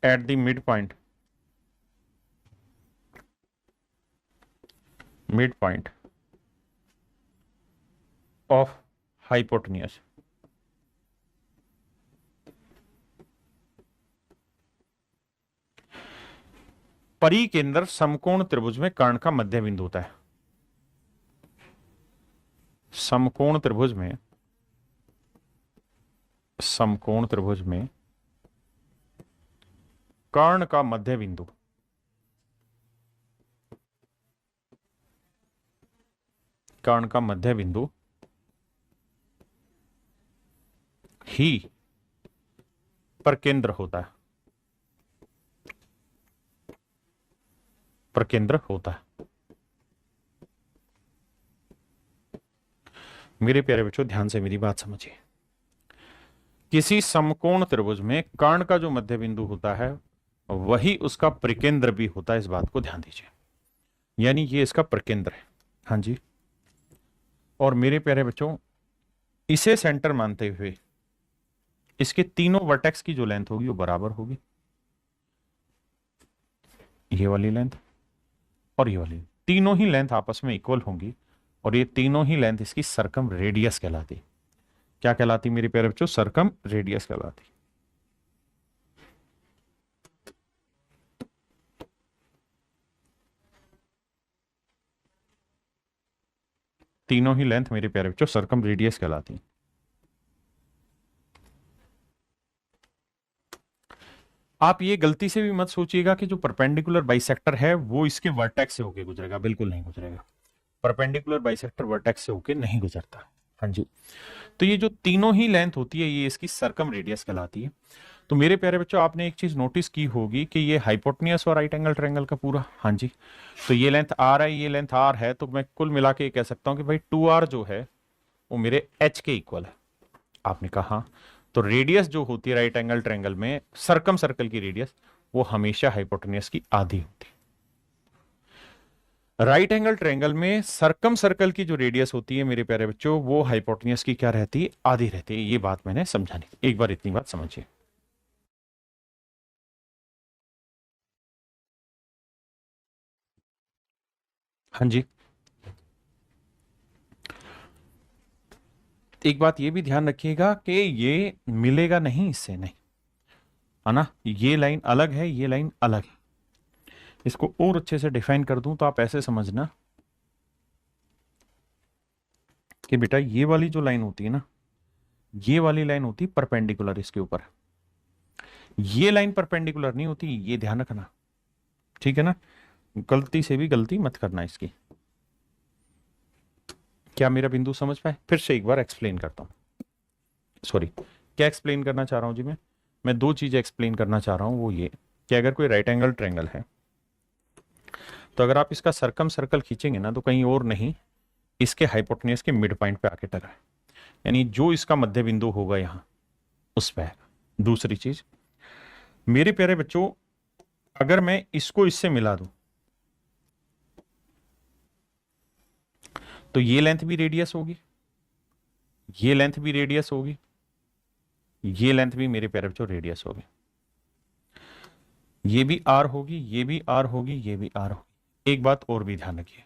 at the midpoint of hypotenuse. परिकेंद्र समकोण त्रिभुज में कर्ण का मध्य बिंदु होता है। समकोण त्रिभुज में कर्ण का मध्य बिंदु ही परकेंद्र होता है। मेरे प्यारे बच्चों, ध्यान से मेरी बात समझिए। किसी समकोण त्रिभुज में कर्ण का जो मध्य बिंदु होता है वही उसका परिकेंद्र भी होता है। इस बात को ध्यान दीजिए, यानी ये इसका परिकेंद्र है। हाँ जी, और मेरे प्यारे बच्चों, इसे सेंटर मानते हुए इसके तीनों वर्टेक्स की जो लेंथ होगी वो बराबर होगी। ये वाली लेंथ और ये वाली, तीनों ही लेंथ आपस में इक्वल होंगी और ये तीनों ही लेंथ इसकी सर्कम रेडियस कहलाती। क्या कहलाती मेरे प्यारे बच्चों? सर्कम रेडियस कहलाती। तीनों ही लेंथ मेरे प्यारे बच्चों सर्कम रेडियस कहलाती। आप ये गलती से भी मत सोचिएगा कि जो परपेंडिकुलर बाइसेक्टर है वो इसके वर्टेक्स से होके गुजरेगा, बिल्कुल नहीं गुजरेगा। परपेंडिकुलर बाइसेक्टर वर्टेक्स से होके नहीं गुजरता। हाँ जी, तो ये जो तीनों ही लेंथ होती है ये इसकी सर्कम रेडियस कहलाती है। तो मेरे प्यारे बच्चों, आपने एक चीज नोटिस की होगी कि ये हाइपोटेन्यूस और राइट एंगल ट्रायंगल का पूरा, हाँ जी, तो ये लेंथ आर है, ये लेंथ आर है, तो मैं कुल मिला के कह सकता हूं कि भाई 2r जो है वो मेरे h के इक्वल है। आपने कहा तो रेडियस जो होती है राइट एंगल ट्रायंगल में, सर्कम सर्कल की रेडियस, वो हमेशा हाइपोटेन्यूस की आधी होती है। राइट एंगल ट्रायंगल में सर्कम सर्कल की जो रेडियस होती है मेरे प्यारे बच्चों, वो हाइपोटेन्यूस की क्या रहती है? आधी रहती है। ये बात मैंने समझानी, एक बार इतनी बात समझिए। हाँ जी, एक बात ये भी ध्यान रखिएगा कि ये मिलेगा नहीं इससे, नहीं है ना। ये लाइन अलग है, ये लाइन अलग है। इसको और अच्छे से डिफाइन कर दूं तो आप ऐसे समझना कि बेटा ये वाली जो लाइन होती है ना, ये वाली लाइन होती है परपेंडिकुलर इसके ऊपर। ये लाइन परपेंडिकुलर नहीं होती, ये ध्यान रखना, ठीक है ना। गलती से भी गलती मत करना इसकी। क्या मेरा बिंदु समझ पाए? फिर से एक बार एक्सप्लेन करता हूं। सॉरी, क्या एक्सप्लेन करना चाह रहा हूं जी? मैं दो चीजें एक्सप्लेन करना चाह रहा हूं। वो ये कि अगर कोई राइट एंगल ट्रायंगल है तो अगर आप इसका सर्कम सर्कल खींचेंगे ना तो कहीं और नहीं, इसके हाइपोटेन्यूस के मिड पॉइंट पे आके टकरा है, यानी जो इसका मध्य बिंदु होगा यहां उस पे आएगा। दूसरी चीज मेरे प्यारे बच्चों, अगर मैं इसको इससे मिला दूं तो ये लेंथ भी रेडियस होगी, ये लेंथ भी रेडियस होगी, ये लेंथ भी मेरे प्यारे बच्चों रेडियस होगी। ये भी आर होगी, ये भी आर होगी, ये भी आर होगी। एक बात और भी ध्यान रखिए,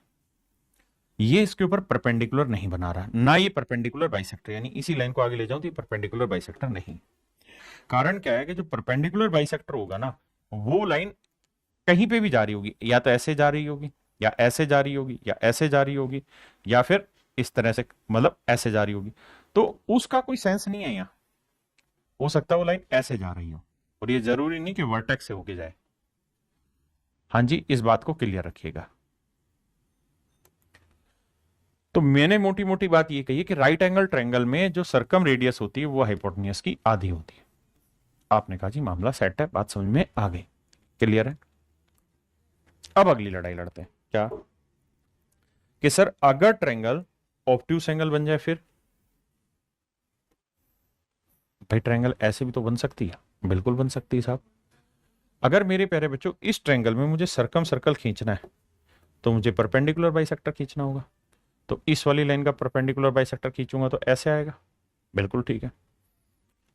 ये इसके ऊपर परपेंडिकुलर नहीं बना रहा, ना ये परपेंडिकुलर बाइसेक्टर, यानी इसी लाइन को आगे ले जाऊं तो ये परपेंडिकुलर बाइसेक्टर नहीं। कारण क्या है कि जो परपेंडिकुलर बाइसेक्टर होगा ना, वो लाइन कहीं पे भी जा रही होगी, या तो ऐसे जा रही होगी, या ऐसे जा रही होगी, या ऐसे जा रही होगी, या फिर इस तरह से, मतलब ऐसे जा रही होगी, तो उसका कोई सेंस नहीं है। यहां हो सकता है वो लाइन ऐसे जा रही हो, और ये जरूरी नहीं कि वर्टेक्स से होके जाए। हाँ जी, इस बात को क्लियर रखिएगा। तो मैंने मोटी मोटी बात ये कही है कि राइट एंगल ट्रायंगल में जो सर्कम रेडियस होती है वो हाइपोटेन्यूस की आधी होती है। आपने कहा जी मामला सेट है, बात समझ में आ गई, क्लियर है। अब अगली लड़ाई लड़ते हैं। क्या कि सर अगर ट्रायंगल ऑब्ट्यूस एंगल बन जाए, फिर भाई ट्रायंगल ऐसे भी तो बन सकती है, बिल्कुल बन सकती है साहब। अगर मेरे प्यारे बच्चों इस ट्रायंगल में मुझे सर्कम सर्कल खींचना है तो मुझे परपेंडिकुलर बाइसेक्टर खींचना होगा। तो इस वाली लाइन का परपेंडिकुलर बाइसेक्टर खींचूंगा तो ऐसे आएगा, बिल्कुल ठीक है।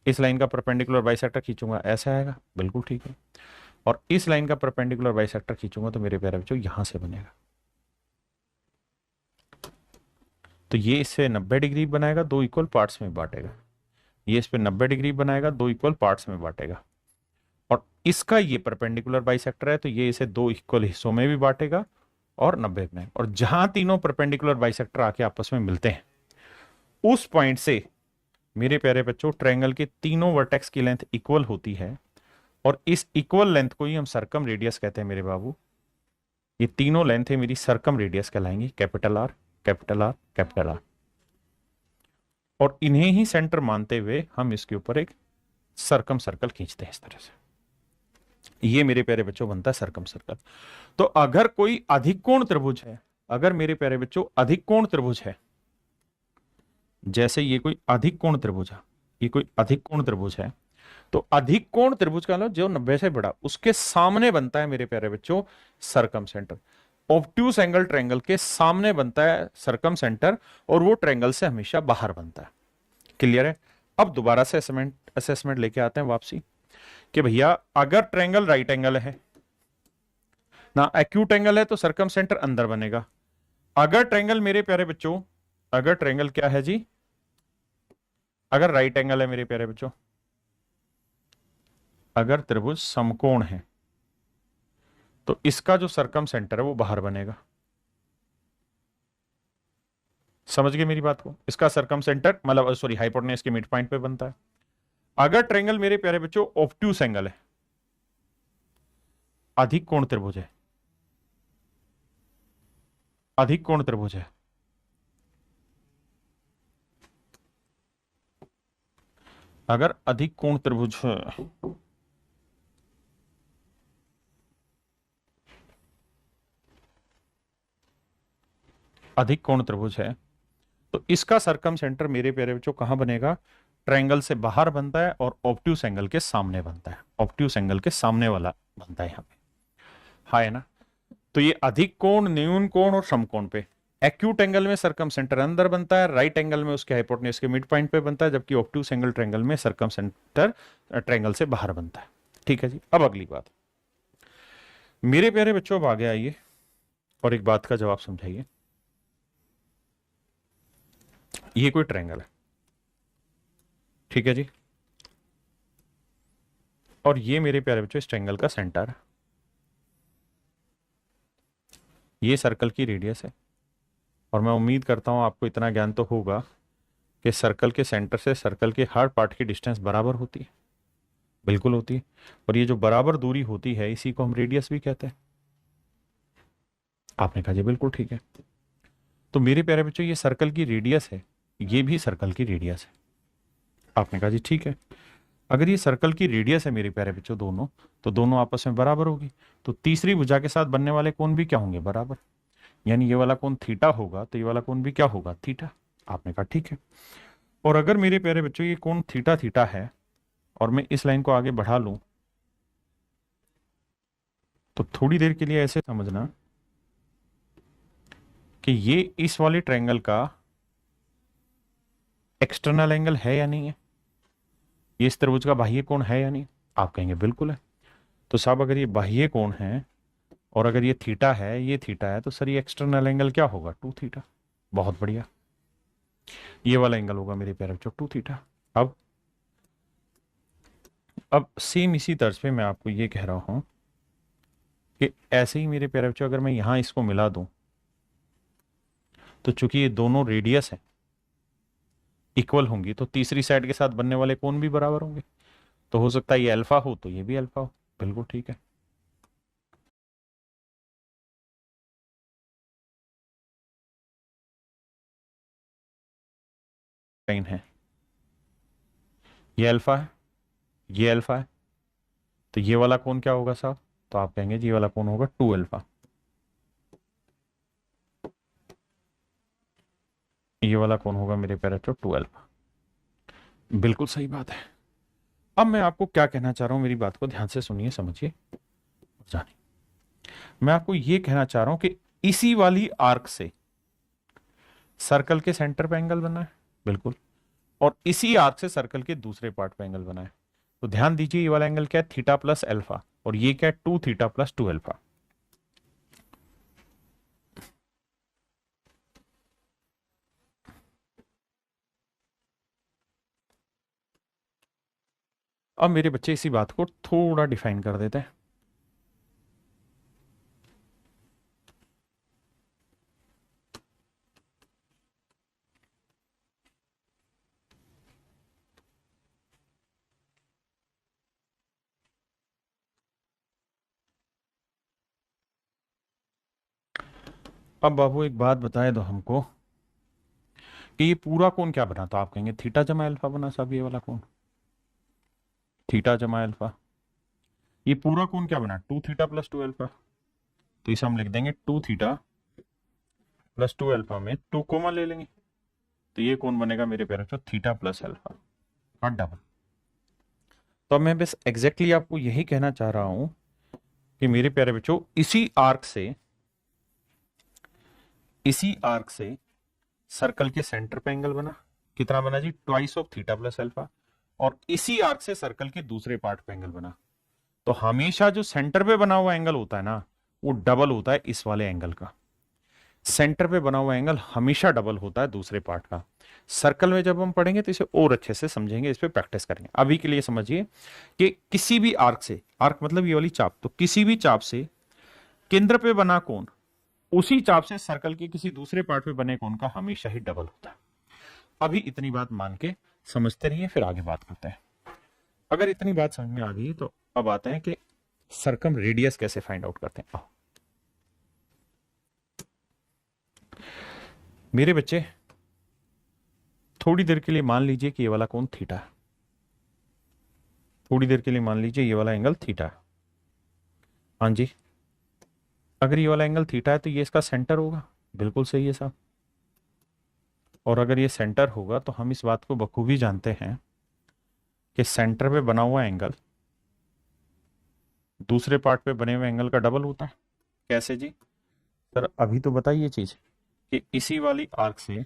इस लाइन का परपेंडिकुलर बाइसेक्टर खींचूंगा ऐसे आएगा, बिल्कुल ठीक है। और इस लाइन का परपेंडिकुलर बाइसेक्टर खींचूंगा तो मेरे प्यारे बच्चों यहां से बनेगा। तो ये इससे 90 डिग्री बनाएगा, दो इक्वल पार्ट्स में बांटेगा। ये इस पे 90 डिग्री बनाएगा, दो इक्वल पार्ट्स में बांटेगा। और इसका ये परपेंडिकुलर बाइसेक्टर है तो ये इसे दो इक्वल हिस्सों में भी बांटेगा और 90 बनाएगा। और जहां तीनों परपेंडिकुलर बाइसेक्टर आके आपस में मिलते हैं उस पॉइंट से मेरे प्यारे बच्चों ट्रायंगल के तीनों वर्टेक्स की लेंथ इक्वल होती है। और इस इक्वल लेंथ को ही हम सर्कम रेडियस कहते हैं मेरे बाबू। ये तीनों लेंथ है मेरी सर्कम रेडियस कहलाएंगी, capital R capital R capital R. और इन्हें ही सेंटर मानते हुए हम इसके ऊपर एक सर्कम सर्कल खींचते हैं इस तरह से। ये मेरे प्यारे बच्चों बनता है सर्कम सर्कल। तो अगर कोई अधिक कोण त्रिभुज है, अगर मेरे प्यारे बच्चों अधिक कोण त्रिभुज है, जैसे ये कोई अधिक कोण त्रिभुज है, ये कोई अधिक कोण त्रिभुज है, तो अधिक कोण त्रिभुज का जो 90 से बड़ा उसके सामने बनता है मेरे प्यारे बच्चों circum centre. Obtuse angle triangle के सामने बनता है सर्कम सेंटर और वो ट्रायंगल से हमेशा बाहर बनता है। क्लियर है? अब दोबारा से असेसमेंट लेके आते हैं वापसी कि भैया अगर ट्रायंगल राइट एंगल है ना, एक्यूट एंगल है तो सर्कम सेंटर अंदर बनेगा। अगर ट्रायंगल मेरे प्यारे बच्चों, अगर ट्रायंगल क्या है जी, अगर राइट एंगल है मेरे प्यारे बच्चों, अगर त्रिभुज समकोण है तो इसका जो सर्कम सेंटर है वो बाहर बनेगा। समझ गए मेरी बात को? इसका सर्कम सेंटर मतलब सॉरी हाइपोटेन्यूज के मिड पॉइंट पे बनता है। अगर ट्रायंगल मेरे प्यारे बच्चों ऑब्ट्यूस एंगल है, अधिक कोण त्रिभुज है, अधिक कोण त्रिभुज है, अगर अधिक कोण त्रिभुज है अधिक कोण त्रिभुज है तो इसका सर्कम सेंटर मेरे प्यारे बच्चों कहां बनेगा? ट्रायंगल से बाहर बनता है और ऑब्ट्यूस एंगल के सामने बनता है, ऑब्ट्यूस एंगल के सामने वाला बनता है यहां पे। हाँ है ना? तो ये अधिक कोण, न्यून कोण और समकोण पे एक्यूट एंगल में सर्कम सेंटर अंदर बनता है, राइट एंगल में उसके हाइपोटेन्यूज के मिड पॉइंट पे बनता है, जबकि ऑब्ट्यूस एंगल ट्रायंगल में सर्कम सेंटर ट्रायंगल से बाहर बनता है। ठीक है जी। अब अगली बात मेरे प्यारे बच्चों, अब आगे आइए और एक बात का जवाब समझाइए। ये कोई ट्रायंगल है, ठीक है जी, और ये मेरे प्यारे बच्चों इस ट्रायंगल का सेंटर है, ये सर्कल की रेडियस है। और मैं उम्मीद करता हूं आपको इतना ज्ञान तो होगा कि सर्कल के सेंटर से सर्कल के हर पार्ट की डिस्टेंस बराबर होती है, बिल्कुल होती है। और ये जो बराबर दूरी होती है इसी को हम रेडियस भी कहते हैं। आपने कहा जी बिल्कुल ठीक है। तो मेरे प्यारे बच्चों ये सर्कल की रेडियस है, ये भी सर्कल की रेडियस है। आपने कहा जी ठीक है। अगर ये सर्कल की रेडियस है मेरे प्यारे बच्चों दोनों, तो दोनों आपस में बराबर होगी। तो तीसरी भुजा के साथ बनने वाले कोण भी क्या होंगे? बराबर। यानी ये वाला कोण थीटा होगा तो ये वाला कोण भी क्या होगा? थीटा। आपने कहा ठीक है। और अगर मेरे प्यारे बच्चों ये कोण थीटा थीटा है और मैं इस लाइन को आगे बढ़ा लूं तो थोड़ी देर के लिए ऐसे समझना कि ये इस वाले ट्रायंगल का एक्सटर्नल एंगल है या नहीं है, ये इस त्रिभुज का बाह्य कोण है या नहीं? आप कहेंगे बिल्कुल है। तो साहब अगर ये बाह्य कोण है और अगर ये थीटा है, ये थीटा है, तो सर ये एक्सटर्नल एंगल क्या होगा? 2 थीटा। बहुत बढ़िया, ये वाला एंगल होगा मेरे प्यारे बच्चों 2 थीटा। अब सेम इसी तर्ज पे मैं आपको ये कह रहा हूं कि ऐसे ही मेरे प्यारे बच्चों अगर मैं यहां इसको मिला दूं तो चूंकि ये दोनों रेडियस है इक्वल होंगी तो तीसरी साइड के साथ बनने वाले कोण भी बराबर होंगे। तो हो सकता है ये अल्फा हो तो ये भी अल्फा हो, बिल्कुल ठीक है। लाइन है, ये अल्फा है, ये अल्फा है, तो ये वाला कोण क्या होगा साहब? तो आप कहेंगे जी ये वाला कोण होगा 2 अल्फा। ये वाला कोण होगा मेरे प्यारे बच्चों 2 अल्फा। बिल्कुल सही बात है। अब मैं आपको क्या कहना चाह रहा हूं, मेरी बात को ध्यान से सुनिए, समझिए, जानिए। मैं आपको ये कहना चाह रहा हूं कि इसी वाली आर्क से सर्कल के सेंटर पे एंगल बना है, बिल्कुल, और इसी आर्क से सर्कल के दूसरे पार्ट पे एंगल बना है। तो ध्यान दीजिए ये वाला एंगल क्या है, थीटा प्लस अल्फा, और ये क्या है, 2 थीटा प्लस 2 अल्फा। अब मेरे बच्चे इसी बात को थोड़ा डिफाइन कर देते हैं। अब बाबू एक बात बताए दो हमको कि ये पूरा कोण क्या बना, तो आप कहेंगे थीटा जमा अल्फा बना साहब, ये वाला कोण थीटा जमा अल्फा। ये पूरा कोण क्या बना, 2 थीटा प्लस 2 अल्फा। तो इसे हम लिख देंगे 2 थीटा प्लस 2 अल्फा में 2 कोमा ले लेंगे, तो ये कोण बनेगा मेरे प्यारे बच्चों थीटा प्लस अल्फा का डबल। तो अब मैं बस एग्जैक्टली आपको यही कहना चाह रहा हूं कि मेरे प्यारे बच्चों इसी आर्क से सर्कल के सेंटर पे एंगल बना, कितना बना जी, twice of theta plus alpha, और इसी आर्क से सर्कल के दूसरे पार्ट पे एंगल बना। तो हमेशा जो सेंटर पे बना हुआ एंगल होता है ना, वो डबल होता है इस वाले एंगल का। सेंटर पे बना हुआ एंगल हमेशा डबल होता है दूसरे पार्ट का। सर्कल में जब हम पढ़ेंगे तो इसे और अच्छे से समझेंगे, इस पे प्रैक्टिस करेंगे। अभी के लिए समझिए कि किसी भी आर्क से, आर्क मतलब ये वाली चाप, तो किसी भी चाप से केंद्र पे बना कोण उसी चाप से सर्कल के किसी दूसरे पार्ट पे बने कोण का हमेशा ही डबल होता है। अभी इतनी बात मान के समझते रहिए, फिर आगे बात करते हैं। अगर इतनी बात समझ में आ गई तो अब आते हैं कि सर्कम रेडियस कैसे फाइंड आउट करते हैं। मेरे बच्चे थोड़ी देर के लिए मान लीजिए कि ये वाला कोण थीटा है, थोड़ी देर के लिए मान लीजिए ये वाला एंगल थीटा है। हाँ जी, अगर ये वाला एंगल थीटा है तो ये इसका सेंटर होगा, बिल्कुल सही है साहब। और अगर ये सेंटर होगा तो हम इस बात को बखूबी जानते हैं कि सेंटर पे बना हुआ एंगल दूसरे पार्ट पे बने हुए एंगल का डबल होता है। कैसे जी सर, अभी तो बताइए चीज कि इसी वाली आर्क से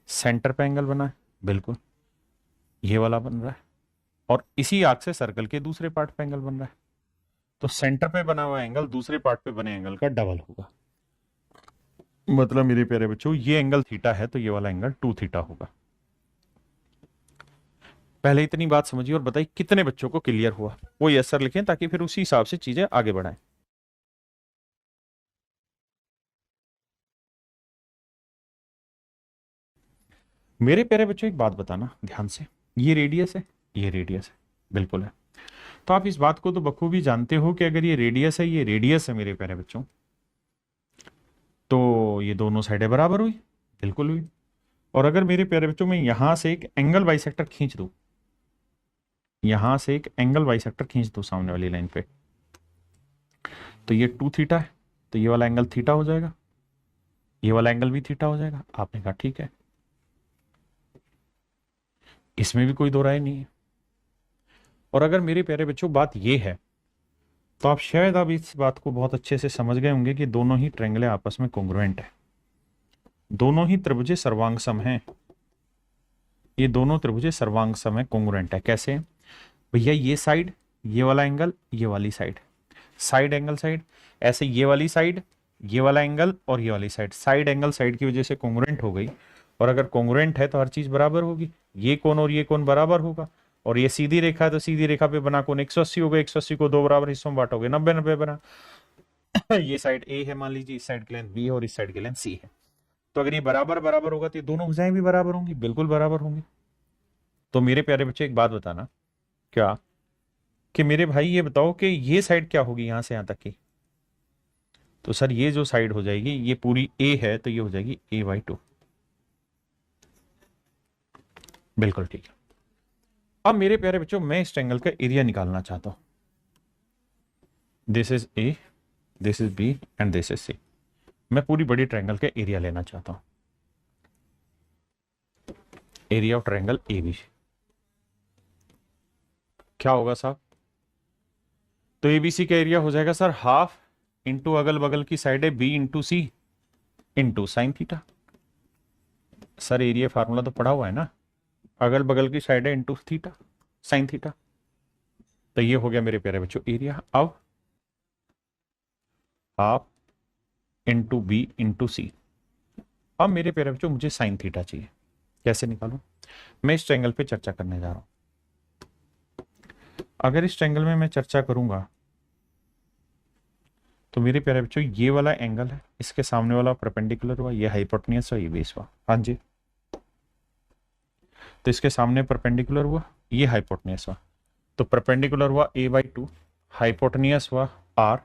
सेंटर पे एंगल बना है, बिल्कुल ये वाला बन रहा है, और इसी आर्क से सर्कल के दूसरे पार्ट पे एंगल बन रहा है। तो सेंटर पे बना हुआ एंगल दूसरे पार्ट पे बने एंगल का डबल होगा। मतलब मेरे प्यारे बच्चों ये एंगल थीटा है तो ये वाला एंगल 2 थीटा होगा। पहले इतनी बात समझिए और बताइए कितने बच्चों को क्लियर हुआ, वो यस सर लिखें ताकि फिर उसी हिसाब से चीजें आगे बढ़ाएं। मेरे प्यारे बच्चों एक बात बताना ध्यान से, ये रेडियस है, ये रेडियस है, बिल्कुल है। तो आप इस बात को तो बखूबी जानते हो कि अगर ये रेडियस है, ये रेडियस है मेरे प्यारे बच्चों, तो ये दोनों साइडें बराबर हुई, बिल्कुल हुई। और अगर मेरे प्यारे बच्चों मैं यहां से एक एंगल बाइसेक्टर खींच दूं, यहां से एक एंगल बाइसेक्टर खींच दूं सामने वाली लाइन पे, तो ये 2 थीटा है, तो ये वाला एंगल थीटा हो जाएगा, ये वाला एंगल भी थीटा हो जाएगा। आपने कहा ठीक है, इसमें भी कोई दो राय नहीं है। और अगर मेरे प्यारे बच्चों बात ये है तो आप शायद अब इस बात को बहुत अच्छे से समझ गए होंगे कि दोनों ही ट्रायंगल आपस में कॉन्ग्रुएंट है, दोनों ही त्रिभुज सर्वांग सम हैं। ये दोनों त्रिभुज सर्वांग सम है, कॉन्ग्रुएंट है। कैसे भैया, ये साइड, ये वाला एंगल, ये वाली साइड, साइड एंगल साइड, ऐसे ये वाली साइड, ये वाला एंगल और ये वाली साइड, साइड एंगल साइड की वजह से कॉन्ग्रुएंट हो गई। और अगर कॉन्ग्रुएंट है तो हर चीज बराबर होगी, ये कोण और ये कोण बराबर होगा। और ये सीधी रेखा है तो सीधी रेखा पे बना कोण 180 होगा, 180 को दो बराबर हिस्सों में बांटोगे 90-90 बना। ये साइड ए है मान लीजिए, इस साइड की लेंथ बी है और इस साइड की लेंथ सी है। तो अगर ये बराबर बराबर होगा तो ये दोनों भुजाएं भी बराबर होंगी, बिल्कुल बराबर होंगी। तो मेरे प्यारे बच्चे एक बात बताना, क्या कि मेरे भाई ये बताओ कि ये साइड क्या होगी यहां से यहां तक की, तो सर ये जो साइड हो जाएगी ये पूरी ए है तो ये हो जाएगी a/2, बिल्कुल ठीक है। अब मेरे प्यारे बच्चों मैं इस ट्रायंगल का एरिया निकालना चाहता हूं, this is A, this is B and this is C. मैं पूरी बड़ी ट्रायंगल का एरिया लेना चाहता हूं, area of triangle A B क्या होगा साहब, तो एबीसी का एरिया हो जाएगा सर हाफ इंटू अगल बगल की साइड है B into C into sine theta. Sir area formula तो पढ़ा हुआ है ना, अगल बगल की साइड है इंटू थीटा साइन थीटा। तो ये हो गया मेरे प्यारे बच्चों एरिया। अब हाफ इंटू बी इंटू सी। अब मेरे प्यारे बच्चों मुझे साइन थीटा चाहिए, कैसे निकालूं? मैं इस ट्रायंगल पे चर्चा करने जा रहा हूं। अगर इस ट्रायंगल में मैं चर्चा करूंगा तो मेरे प्यारे बच्चों ये वाला एंगल है, इसके सामने वाला परपेंडिकुलर हुआ, ये हाइपोटेन्यूस हुआ, ये बेस हुआ। हाँ जी, तो इसके सामने परपेंडिकुलर हुआ, ये हाइपोटेन्यूस हुआ। तो परपेंडिकुलर हुआ a/2, हाइपोटेन्यूस हुआ r।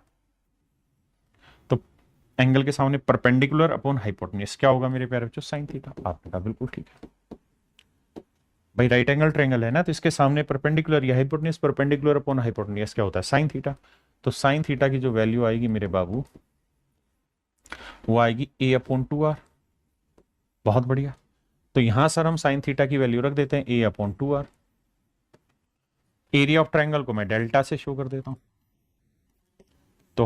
तो एंगल के सामने परपेंडिकुलर अपॉन हाइपोटेन्यूस क्या होगा मेरे प्यारे बच्चों? Sine theta. आपने कहा बिल्कुल ठीक है भाई, राइट एंगल ट्रायंगल है ना, तो इसके सामने परपेंडिकुलर या हाइपोटेन्यूस, परपेंडिकुलर अपॉन हाइपोटेन्यूस क्या होता है? Sine theta. तो साइन थीटा की जो वैल्यू आएगी मेरे बाबू वो आएगी a/2r। बहुत बढ़िया। तो यहां सर हम साइन थीटा की वैल्यू रख देते हैं a/2r। एरिया ऑफ ट्रायंगल को मैं डेल्टा से शो कर देता हूं। तो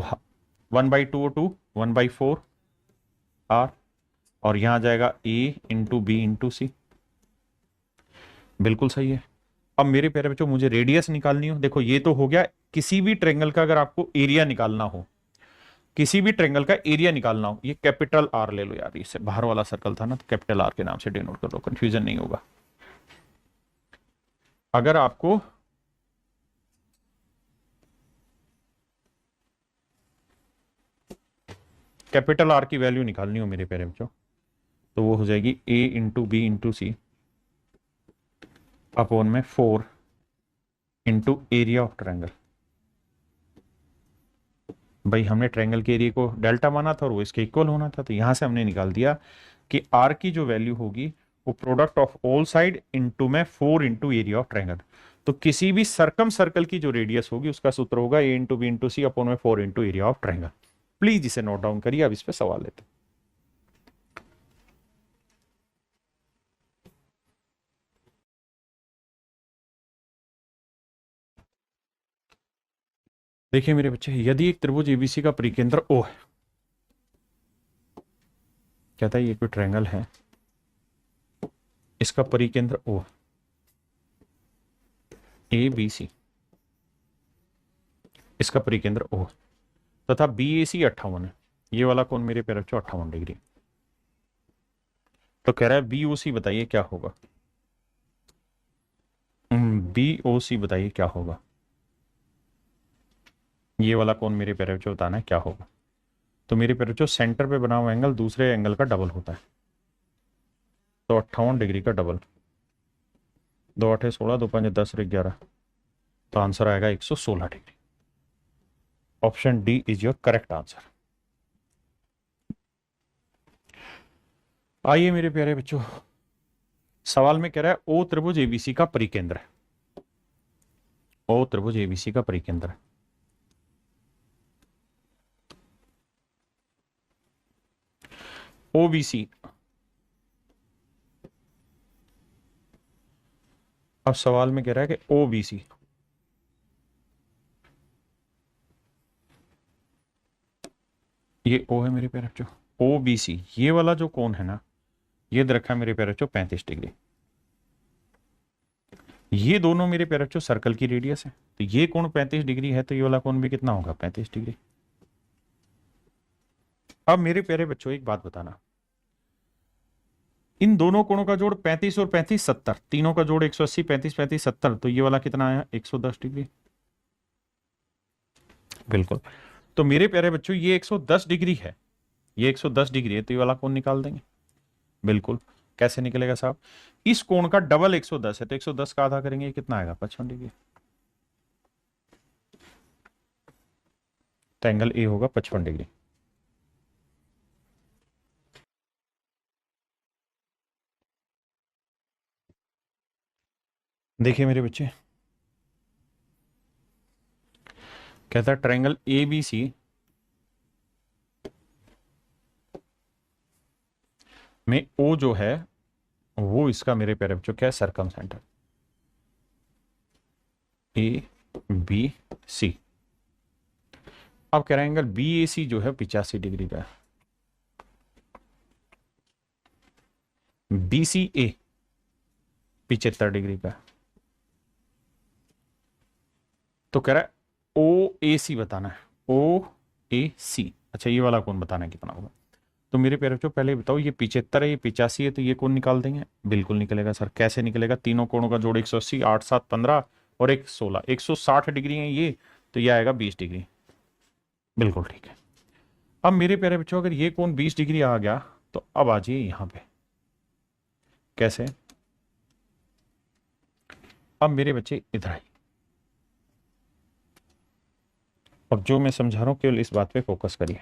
1/2 1/4r, और यहां आ जाएगा a इंटू बी इंटू सी। बिल्कुल सही है। अब मेरे प्यारे बच्चों मुझे रेडियस निकालनी हो। देखो ये तो हो गया किसी भी ट्रायंगल का, अगर आपको एरिया निकालना हो, किसी भी ट्रायंगल का एरिया निकालना हो, ये कैपिटल आर ले लो यार, इससे बाहर वाला सर्कल था ना, तो कैपिटल आर के नाम से डिनोट कर लो, कंफ्यूजन नहीं होगा। अगर आपको कैपिटल आर की वैल्यू निकालनी हो मेरे प्यारे बच्चों, तो वो हो जाएगी a into B into C upon में 4 इंटू एरिया ऑफ ट्रायंगल। भाई हमने ट्रायंगल के एरिया को डेल्टा माना था और वो इसके इक्वल होना था, तो यहां से हमने निकाल दिया कि आर की जो वैल्यू होगी वो product of all side into में 4 इंटू एरिया ऑफ ट्रायंगल। तो किसी भी सर्कम सर्कल की जो रेडियस होगी उसका सूत्र होगा a into B into C upon में 4 into area of triangle. Please इसे नोट डाउन करिए, अब इस पे सवाल लेते हैं। देखिए मेरे बच्चे, यदि एक त्रिभुज एबीसी का परिकेंद्र O है, कहता है ये कोई ट्रायंगल है, इसका परिकेंद्र O ABC, इसका परिकेंद्र O तथा BAC 58 है। ये वाला कौन मेरे प्यारे बच्चों? 58 डिग्री। तो कह रहा है BOC बताइए क्या होगा। BOC बताइए क्या होगा। ये वाला कौन मेरे प्यारे बच्चों? बताना है क्या होगा। तो मेरे प्यारे बच्चों सेंटर पे बना हुआ एंगल दूसरे एंगल का डबल होता है, तो 58 डिग्री का डबल। 2 8 16, 2 5 10 और 11, तो आंसर आएगा 116 degree. Option D is your correct answer. आइए मेरे प्यारे बच्चों, सवाल में कह रहा है ओ त्रिभुज एबीसी का परिकेंद्र है। ओ त्रिभुज एबीसी का परिकेंद्र है। ओबीसी, अब सवाल में कह रहा है कि ओबीसी, ये ओ है मेरे प्यारे बच्चों। ओबीसी ये वाला जो कोण है ना, ये दे रखा है मेरे प्यारे बच्चों 35 डिग्री। ये दोनों मेरे प्यारे बच्चों सर्कल की रेडियस है, तो ये कोण 35 डिग्री है, तो ये वाला कोण भी कितना होगा? 35 डिग्री। अब मेरे प्यारे बच्चों एक बात बताना, इन दोनों कोणों का जोड़ 35 और 35 70, तीनों का जोड़ 180, 35 35 70, तो ये वाला कितना आया? 110 डिग्री। बिल्कुल। तो मेरे प्यारे बच्चों ये 110 डिग्री है, ये 110 डिग्री है, तो ये वाला कोण निकाल देंगे। बिल्कुल। कैसे निकलेगा साहब? इस कोण का डबल 110 है, तो 110 का आधा करेंगे, कितना आएगा? 55 डिग्री। तो एंगल ए होगा 55 डिग्री। देखिए मेरे बच्चे, कहता है ट्रायंगल ए बी सी में ओ जो है वो इसका मेरे प्यारे बच्चों क्या है? सरकम सेंटर। ए बी सी अब कह रहे हैं एंगल बी ए सी जो है 85 डिग्री का है, बी सी ए 75 डिग्री का है। तो कह रहा है ओ ए सी बताना है, ओ ए सी। अच्छा ये वाला कोण बताना है कितना होगा। तो मेरे प्यारे बच्चों पहले बताओ, ये 75 है, ये 85 है, तो ये कोण निकाल देंगे। बिल्कुल निकलेगा सर। कैसे निकलेगा? तीनों कोणों का जोड़ 180, 8 7 15 और एक 16, 160 डिग्री है ये, तो ये आएगा 20 डिग्री। बिल्कुल ठीक है। अब मेरे प्यारे बच्चों अगर ये कोण 20 डिग्री आ गया, तो अब आ जाइए यहां पे। कैसे? अब मेरे बच्चे इधर आइए। अब जो मैं समझा रहा हूं केवल इस बात पे फोकस करिए।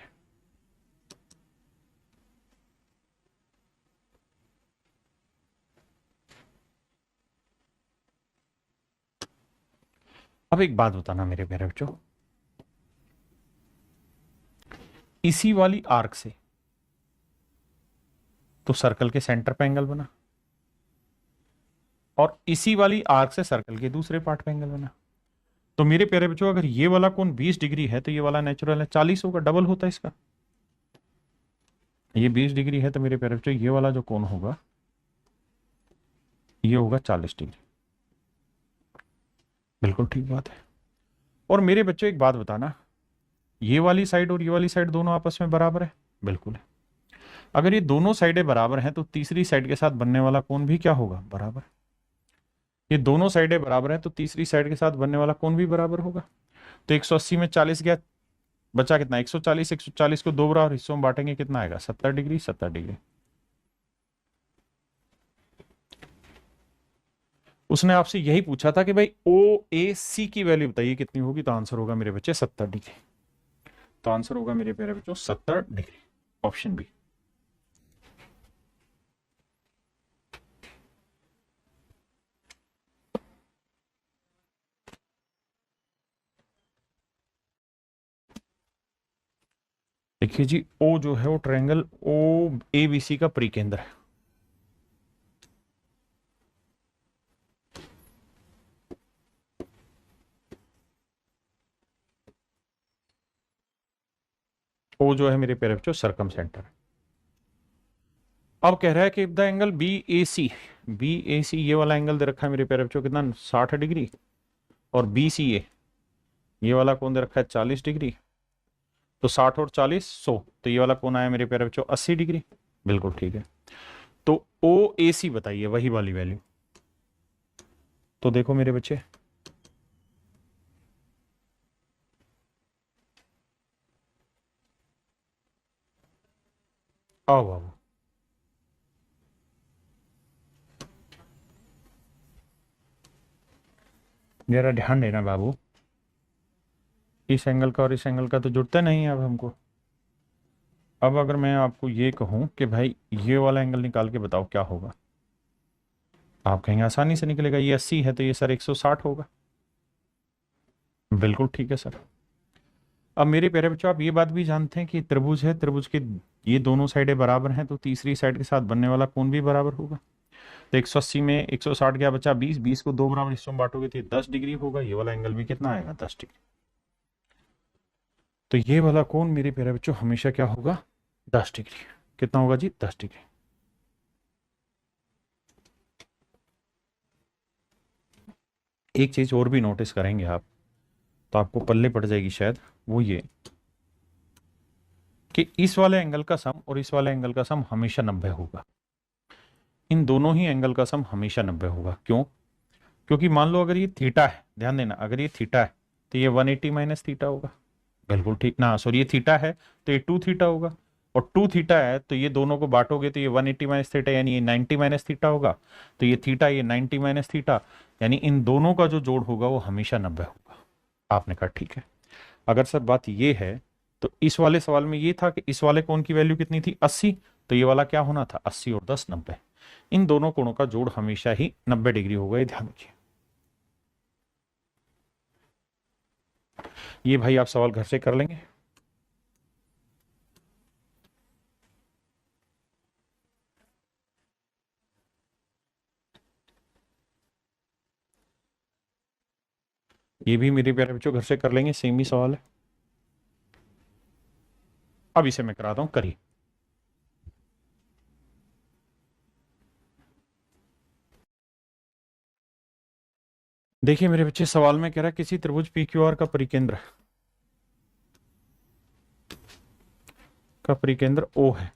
अब एक बात बताना मेरे प्यारे बच्चों, इसी वाली आर्क से तो सर्कल के सेंटर पे एंगल बना, और इसी वाली आर्क से सर्कल के दूसरे पार्ट पे एंगल बना। तो मेरे प्यारे बच्चों अगर ये वाला कोण 20 डिग्री है, तो ये वाला नेचुरल है 40 होगा, डबल होता है इसका। ये 20 डिग्री है, तो मेरे प्यारे बच्चों ये वाला जो कोण होगा ये होगा 40 डिग्री। बिल्कुल ठीक बात है। और मेरे बच्चों एक बात बताना, ये वाली साइड और ये वाली साइड दोनों आपस में बराबर है? बिल्कुल है। अगर ये दोनों साइडें बराबर हैं, तो तीसरी साइड के साथ बनने वाला कोण भी क्या होगा? बराबर। ये दोनों साइडें बराबर हैं, तो तीसरी साइड के साथ बनने वाला कोण भी बराबर होगा। तो 180 में 40 गया, बचा कितना? 140। 140 को दो बराबर हिस्सों में बांटेंगे, कितना आएगा? 70 डिग्री। 70 डिग्री। उसने आपसे यही पूछा था कि भाई ओ ए सी की वैल्यू बताइए कितनी होगी, तो आंसर होगा मेरे बच्चे 70 डिग्री। तो आंसर होगा मेरे प्यारे बच्चों 70 डिग्री, ऑप्शन बी। देखिए जी, ओ जो है वो ट्रायंगल ओ ए बी सी का परिकेंद्र है। ओ जो है मेरे प्यारे बच्चों सरकम सेंटर है। अब कह रहा है कि the angle B A C, B A C ये वाला एंगल दे रखा है मेरे प्यारे बच्चों कितना? 60 डिग्री। और बी सी ए ये वाला कौन दे रखा है? 40 डिग्री। तो 60 और 40 100, तो ये वाला कौन आया मेरे प्यारे बच्चों? 80 डिग्री। बिल्कुल ठीक है। तो ओ ए सी बताइए वही वाली वैल्यू। तो देखो मेरे बच्चे, आओ बाबू, जरा ध्यान देना बाबू, इस एंगल का और इस एंगल का तो जुड़ता नहीं है अब हमको। अब अगर मैं आपको ये कहूं कि भाई ये वाला एंगल निकाल के बताओ क्या होगा, आप कहेंगे आसानी से निकलेगा, ये 80 है तो ये सर 160 होगा। बिल्कुल ठीक है सर। अब मेरे प्यारे बच्चों आप ये बात भी जानते हैं कि त्रिभुज है, त्रिभुज के ये दोनों साइडें बराबर हैं, तो तीसरी साइड के साथ बनने वाला कोण भी बराबर होगा। तो 180 में 160 क्या बचा? 20। 20 को दो बराबर हिस्सों में बांटोगे तो 10 डिग्री होगा। ये वाला एंगल भी कितना आएगा? 10 डिग्री। तो ये वाला कोण मेरे प्यारे बच्चों हमेशा क्या होगा? 10 डिग्री। कितना होगा जी? 10 डिग्री। एक चीज और भी नोटिस करेंगे आप, तो आपको पल्ले पड़ जाएगी शायद, वो ये कि इस वाले एंगल का सम और इस वाले एंगल का सम हमेशा 90 होगा। इन दोनों ही एंगल का सम हमेशा 90 होगा। क्यों? क्योंकि मान लो अगर ये थीटा है, ध्यान देना, अगर ये थीटा है तो ये 180 माइनस थीटा होगा। बिल्कुल ठीक ना, सॉरी ये थीटा है तो ये 2 थीटा होगा। और 2 थीटा है तो ये दोनों को बांटोगे तो ये 180 माइनस थीटा यानी ये 90 माइनस थीटा होगा। तो ये थीटा, ये 90 माइनस थीटा, यानी इन दोनों का जो जोड़ होगा वो हमेशा 90 होगा। आपने कहा ठीक है। अगर सर बात ये है, तो इस वाले सवाल में ये था कि इस वाले कोण की वैल्यू कितनी थी? 80। तो ये वाला क्या होना था? 80 और 10 90। इन दोनों कोणों का जोड़ हमेशा ही 90 डिग्री होगा, ये ध्यान रखिए। ये भाई आप सवाल घर से कर लेंगे। ये भी मेरे प्यारे बच्चों घर से कर लेंगे, सेम ही सवाल है। अब इसे मैं कराता हूं, करिए। देखिए मेरे बच्चे, सवाल में कह रहा है किसी त्रिभुज पी क्यू आर का परिकेंद्र ओ है।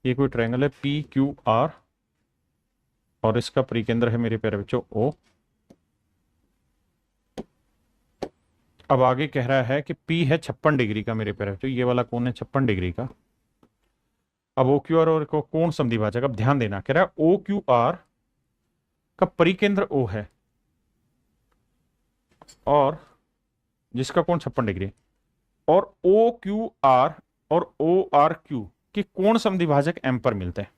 ये कोई ट्रायंगल है पी क्यू आर और इसका परिकेंद्र है मेरे प्यारे बच्चों ओ। अब आगे कह रहा है कि P है 56 डिग्री का मेरे प्यारे बच्चों, ये वाला कोण है 56 डिग्री का। अब ओ क्यू आर और को कोण समद्विभाजक, अब ध्यान देना, कह रहा है ओ क्यू आर का परिकेंद्र O है और जिसका कोण 56 डिग्री, और ओ क्यू आर और ओ आर क्यू के कोण समद्विभाजक M पर मिलते हैं।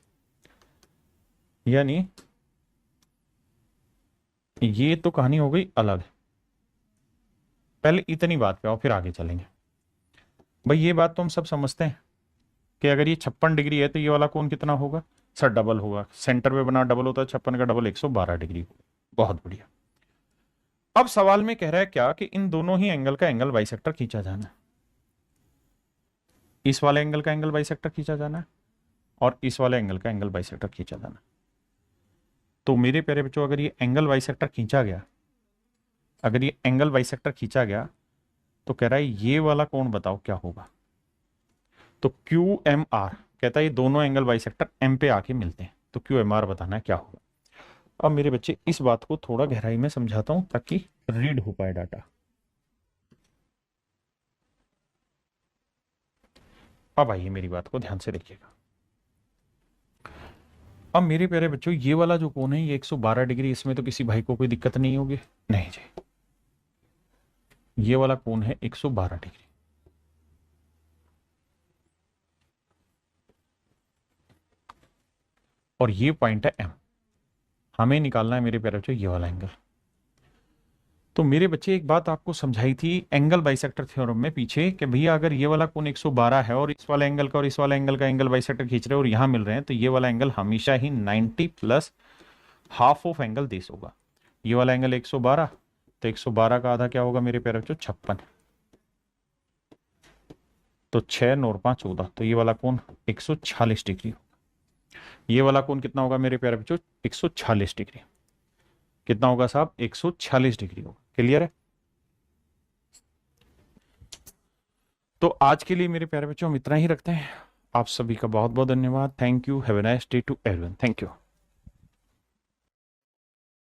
यानी ये तो कहानी हो गई अलग। पहले इतनी बात पे आओ फिर आगे चलेंगे। भाई ये बात तो हम सब समझते हैं कि अगर ये 56 डिग्री है तो ये वाला कोण कितना होगा सर, डबल होगा। सेंटर पे बना डबल होता है, 56 का डबल 112 डिग्री होगा। बहुत बढ़िया। अब सवाल में कह रहा है क्या कि इन दोनों ही एंगल का एंगल बाइसेक्टर खींचा जाना है। इस वाले एंगल का एंगल बाइसेक्टर खींचा जाना है और इस वाले एंगल का एंगल बाइसेक्टर खींचा जाना है। तो मेरे प्यारे बच्चों, अगर ये एंगल बाइसेक्टर खींचा गया, अगर ये एंगल बाइसेक्टर खींचा गया तो कह रहा है ये वाला कोण बताओ क्या होगा। तो क्यू एम आर कहता है ये दोनों एंगल बाइसेक्टर एम पे आके मिलते हैं, तो क्यू एम आर बताना है क्या होगा। अब मेरे बच्चे इस बात को थोड़ा गहराई में समझाता हूं ताकि रीड हो पाए डाटा। अब आइए मेरी बात को ध्यान से देखिएगा। अब मेरे प्यारे बच्चों, ये वाला जो कोण है ये 112 डिग्री, इसमें तो किसी भाई को कोई दिक्कत नहीं होगी, नहीं जी। ये वाला कोण है 112 डिग्री और ये पॉइंट है एम। हमें निकालना है मेरे प्यारे बच्चों ये वाला एंगल। तो मेरे बच्चे एक बात आपको समझाई थी एंगल बाइसेक्टर थ्योरम में पीछे कि भैया अगर ये वाला कोण 112 है और इस वाले एंगल का और इस वाले एंगल का एंगल बाइसेक्टर खींच रहे हैं और यहां मिल रहे हैं, तो ये वाला एंगल हमेशा ही 90 plus half of angle this होगा। ये वाला एंगल 112, तो 112 का आधा क्या होगा मेरे प्यारे बच्चों 56, तो 6 और 5 14, तो ये वाला कोण 146 डिग्री होगा। ये वाला कोण कितना होगा मेरे प्यारे बच्चों 146 डिग्री। कितना होगा साहब 146 डिग्री होगा। क्लियर है। तो आज के लिए मेरे प्यारे बच्चों हम इतना ही रखते हैं। आप सभी का बहुत बहुत धन्यवाद। Thank you. Have a nice day to everyone. Thank you.